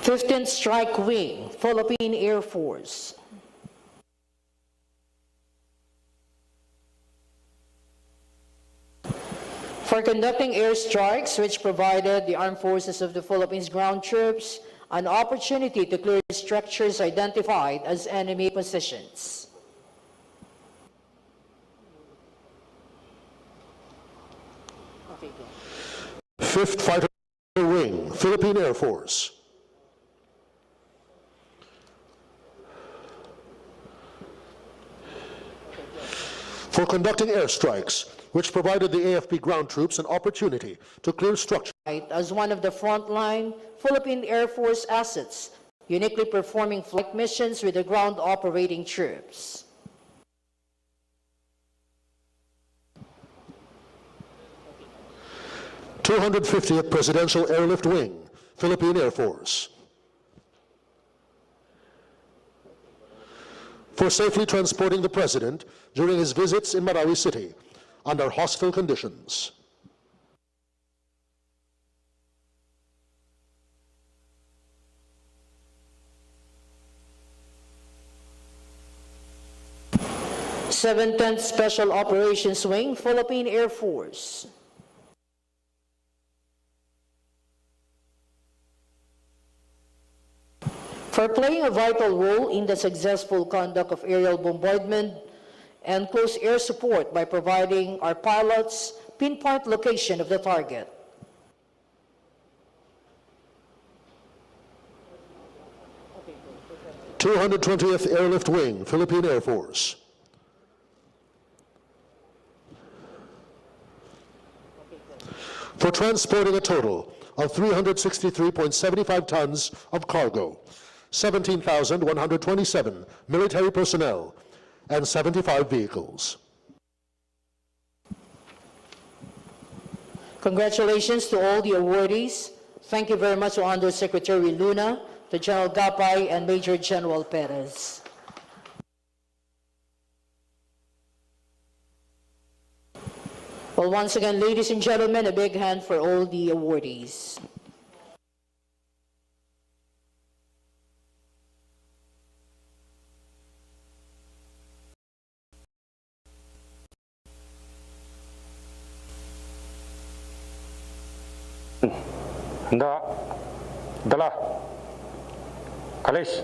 Fifteenth Strike Wing, Philippine Air Force. For conducting airstrikes, which provided the Armed Forces of the Philippines ground troops an opportunity to clear structures identified as enemy positions. Fifth Fighter Wing, Philippine Air Force. For conducting airstrikes, which provided the AFP ground troops an opportunity to clear structures. As one of the frontline Philippine Air Force assets, uniquely performing flight missions with the ground operating troops. (250th Presidential Airlift Wing, Philippine Air Force. for safely transporting the President during his visits in Marawi City under hostile conditions. Seventeenth Special Operations Wing, Philippine Air Force. For playing a vital role in the successful conduct of aerial bombardment and close air support by providing our pilots pinpoint location of the target. Two 220th Airlift Wing, Philippine Air Force. For transporting a total of 363.75 tons of cargo, 17,127 military personnel, and 75 vehicles. Congratulations to all the awardees. Thank you very much to Undersecretary Luna, to General Gapay, and Major General Perez. Well, once again, ladies and gentlemen, a big hand for all the awardees. Handa. Dala. Kalis.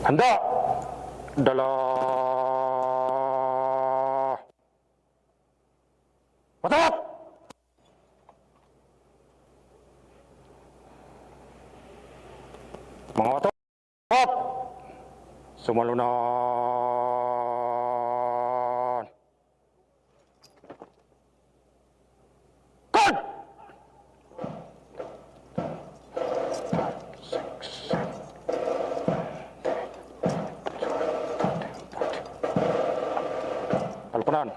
Handa. Dala. Patap! Mga patap! Sumalunan! Good! 6, 7, Alpunan.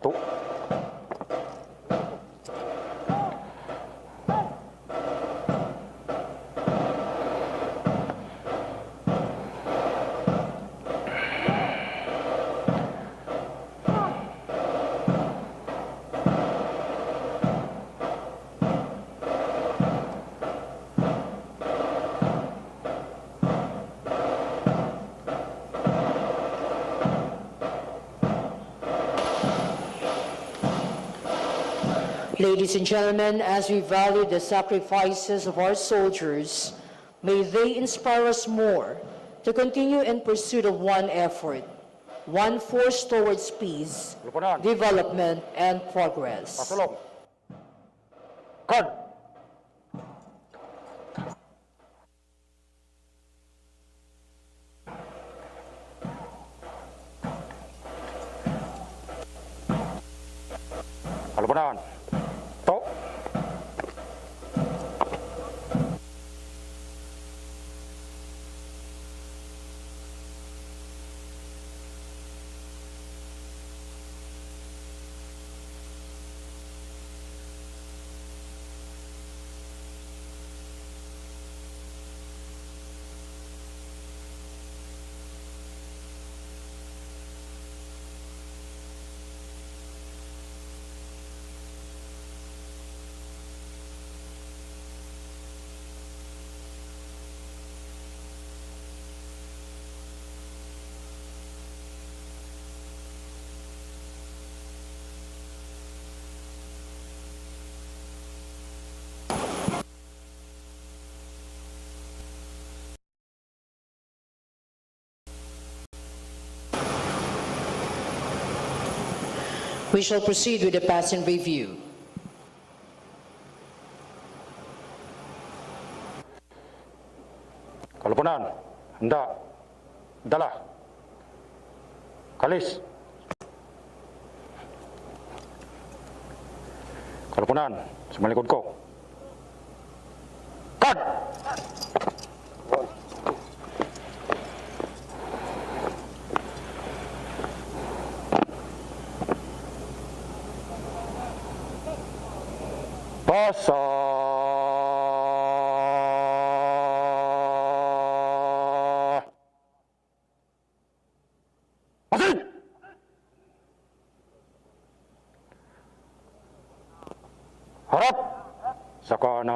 2. Ladies and gentlemen, as we value the sacrifices of our soldiers, may they inspire us more to continue in pursuit of one effort, one force towards peace, development, and progress. Pasulong. Good! Alpunan. 2. We shall proceed with the passing review. Kalpunan. Handa. Dala. Kalis. Kalpunan. Sa malikod ko. Cut! Pasok! Harap sa kanan.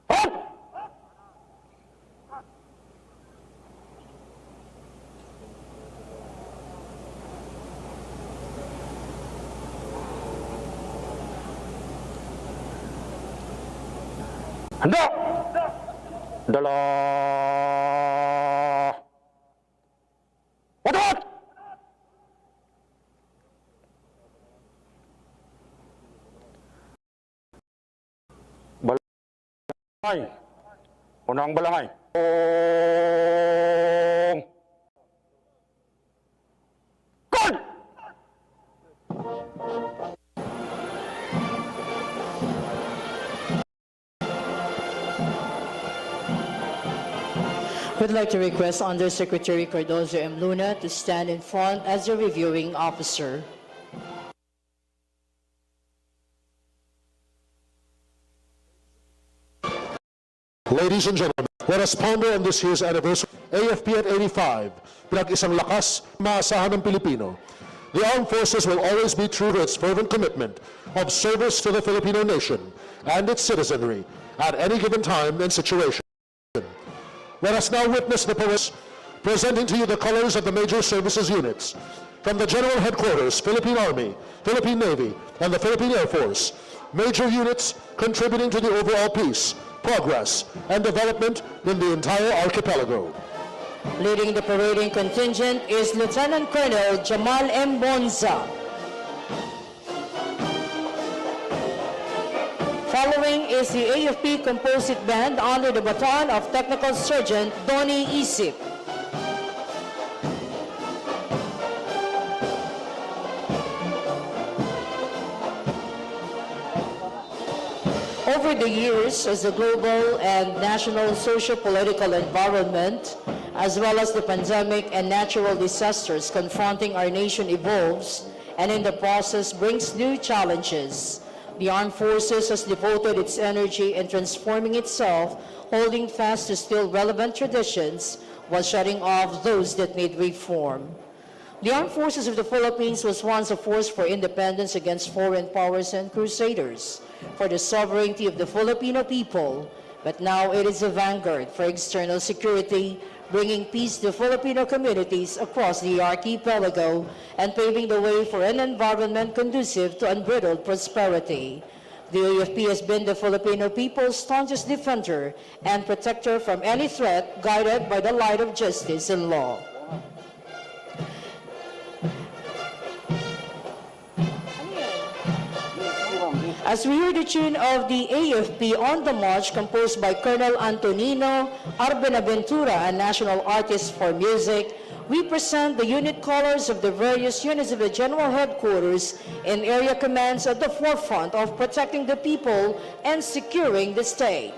Harap! Handa! Dala! Patawat! Balangay. Unang balangay. God! We'd like to request Undersecretary Cardozo M. Luna to stand in front as a reviewing officer. Ladies and gentlemen, let us ponder on this year's anniversary. AFP at 85, Pinag-isang Lakas, Maaasahan ng Pilipino. The armed forces will always be true to its fervent commitment of service to the Filipino nation and its citizenry at any given time and situation. Let us now witness the police presenting to you the colors of the major services units. From the General Headquarters, Philippine Army, Philippine Navy, and the Philippine Air Force, major units contributing to the overall peace, progress, and development in the entire archipelago. Leading the parading contingent is Lieutenant Colonel Jamal M. Bonza. Following is the AFP Composite Band under the baton of Technical Sergeant Donnie Isip. Over the years, as the global and national socio-political environment, as well as the pandemic and natural disasters confronting our nation evolves, and in the process brings new challenges, the Armed Forces has devoted its energy in transforming itself, holding fast to still relevant traditions, while shutting off those that need reform. The Armed Forces of the Philippines was once a force for independence against foreign powers and crusaders, for the sovereignty of the Filipino people, but now it is a vanguard for external security, bringing peace to Filipino communities across the archipelago and paving the way for an environment conducive to unbridled prosperity. The AFP has been the Filipino people's staunchest defender and protector from any threat, guided by the light of justice and law. As we hear the tune of the AFP on the March, composed by Colonel Antonino Arbenaventura, a national artist for music, we present the unit colors of the various units of the General Headquarters and area commands at the forefront of protecting the people and securing the state.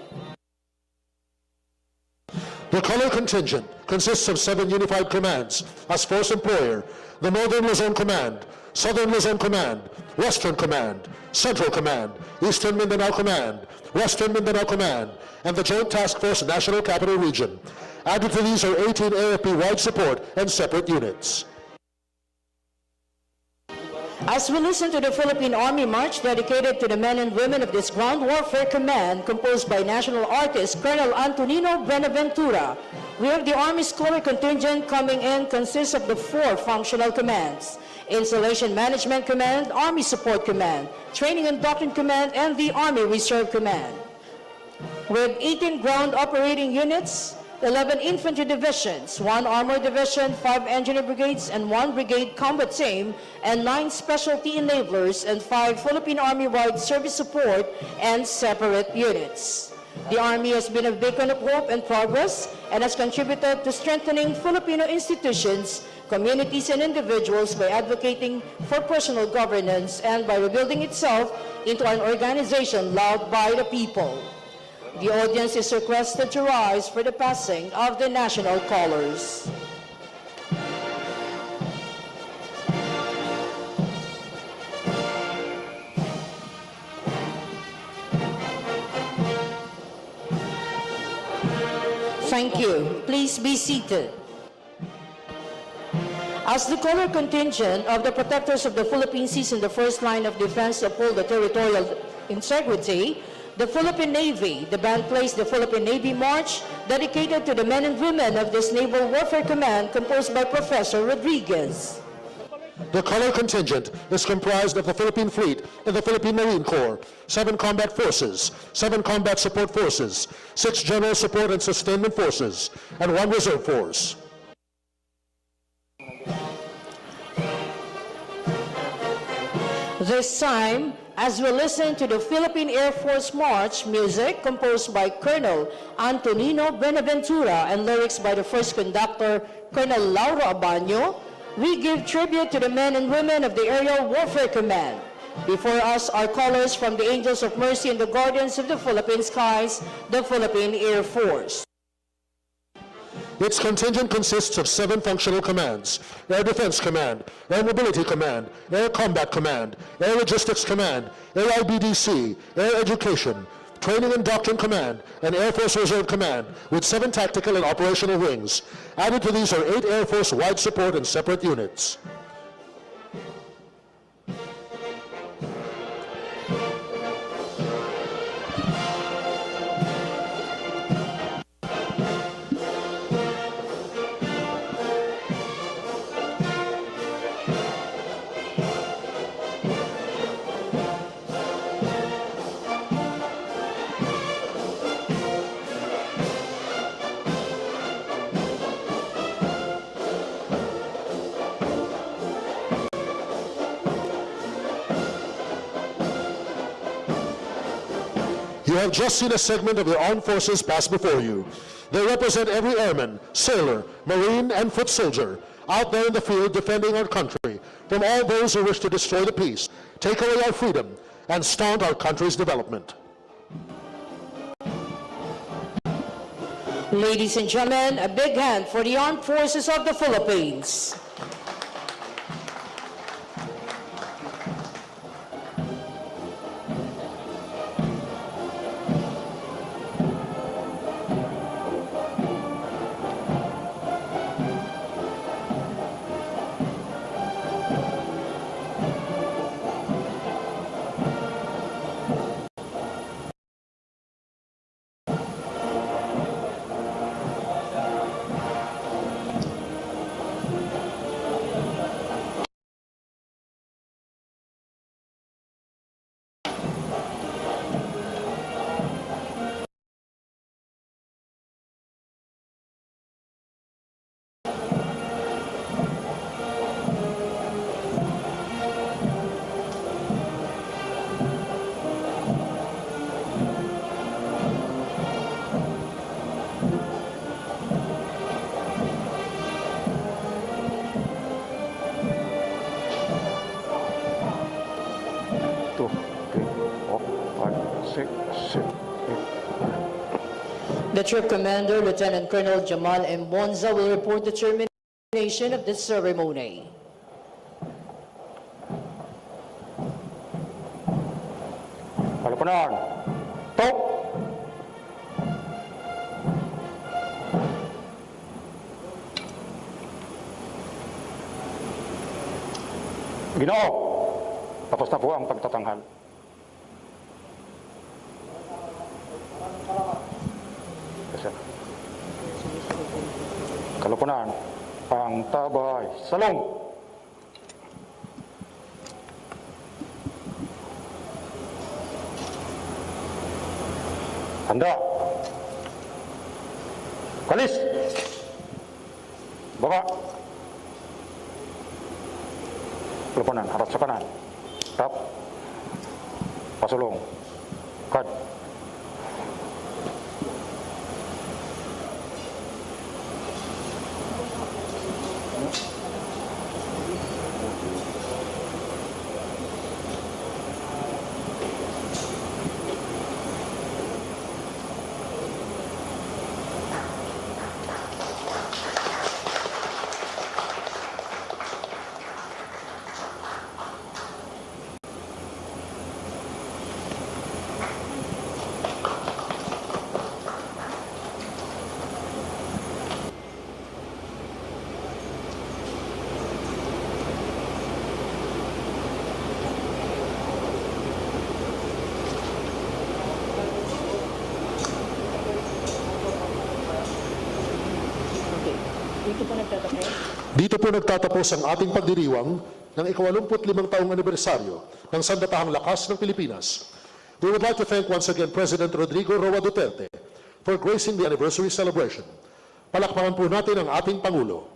The color contingent consists of 7 unified commands as force employer: the Northern Luzon Command, Southern Luzon Command, Western Command, Central Command, Eastern Mindanao Command, Western Mindanao Command, and the Joint Task Force National Capital Region. Added to these are 18 AFP-wide support and separate units. As we listen to the Philippine Army March dedicated to the men and women of this Ground Warfare Command, composed by national artist Colonel Antonino Benaventura, we have the Army's color contingent coming in consists of the 4 functional commands: Installation Management Command, Army Support Command, Training and Doctrine Command, and the Army Reserve Command. With 18 ground operating units, 11 infantry divisions, 1 armored division, 5 engineer brigades, and 1 brigade combat team, and 9 specialty enablers, and 5 Philippine Army-wide service support and separate units. The Army has been a beacon of hope and progress and has contributed to strengthening Filipino institutions, communities, and individuals by advocating for personal governance and by rebuilding itself into an organization loved by the people. The audience is requested to rise for the passing of the national colors. Thank you. Please be seated. As the color contingent of the protectors of the Philippine Seas in the first line of defense to uphold the territorial integrity, the Philippine Navy, the band plays the Philippine Navy March, dedicated to the men and women of this Naval Warfare Command, composed by Professor Rodriguez. The color contingent is comprised of the Philippine Fleet and the Philippine Marine Corps, 7 combat forces, 7 combat support forces, 6 general support and sustainment forces, and 1 reserve force. This time, as we listen to the Philippine Air Force March music composed by Colonel Antonino Benaventura and lyrics by the first conductor, Colonel Lauro Abanyo, we give tribute to the men and women of the Aerial Warfare Command. Before us are colors from the Angels of Mercy and the Guardians of the Philippine Skies, the Philippine Air Force. Its contingent consists of 7 functional commands: Air Defense Command, Air Mobility Command, Air Combat Command, Air Logistics Command, AIBDC, Air Education, Training and Doctrine Command, and Air Force Reserve Command, with 7 tactical and operational wings. Added to these are 8 Air Force wide support and separate units. You have just seen a segment of the armed forces pass before you. They represent every airman, sailor, marine, and foot soldier out there in the field defending our country from all those who wish to destroy the peace, take away our freedom, and stunt our country's development. Ladies and gentlemen, a big hand for the Armed Forces of the Philippines. The Troop Commander, Lieutenant Colonel Jamal M. Bonza, will report the termination of this ceremony. Palapanan. Stop! Ginoo, tapos na po ang pagtatanghal. Kalupunan, ang tabay, salong! Handa! Kalis! Baba! Kalupunan, harap sa kanan. Tap! Pasulong. Kad! Dito po nagtatapos ang ating pagdiriwang ng ika-85 taong anibersaryo ng Sandatahang Lakas ng Pilipinas. We would like to thank once again President Rodrigo Roa Duterte for gracing the anniversary celebration. Palakpakan po natin ang ating Pangulo.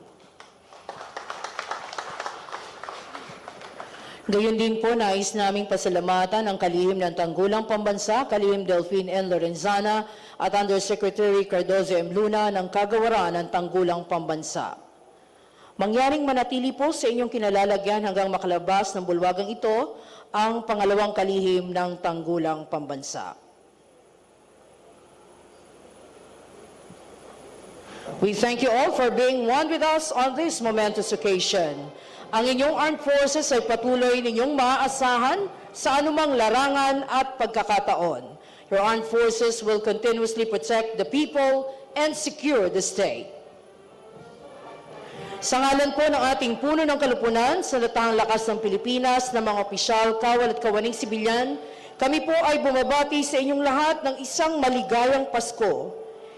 Gayon din po, nais naming pasalamatan ang kalihim ng Tanggulang Pambansa, Kalihim Delphine N. Lorenzana at Undersecretary Cardozo M. Luna ng Kagawaran ng Tanggulang Pambansa. Mangyaring manatili po sa inyong kinalalagyan hanggang makalabas ng bulwagang ito ang pangalawang kalihim ng Tanggulang Pambansa. We thank you all for being one with us on this momentous occasion. Ang inyong armed forces ay patuloy ninyong maaasahan sa anumang larangan at pagkakataon. Your armed forces will continuously protect the people and secure the state. Sa ngalan po ng ating puno ng kalupunan, Sandatahang Lakas ng Pilipinas, ng mga opisyal, kawal at kawaning sibilyan, kami po ay bumabati sa inyong lahat ng isang maligayang Pasko.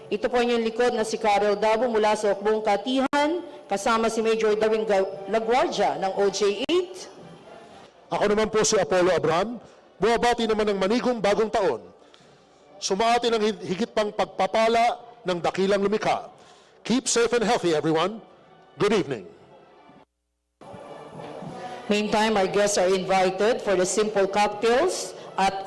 Ito po inyong likod na si Carol Dabo mula sa Okbong Katihan, kasama si Major Darwin Laguardia ng OJ-8. Ako naman po si Apollo Abraham, bumabati naman ng manigong bagong taon. Sumaatin ang higit pang pagpapala ng dakilang lumikha. Keep safe and healthy, everyone. Good evening. Meantime, our guests are invited for the simple cocktails at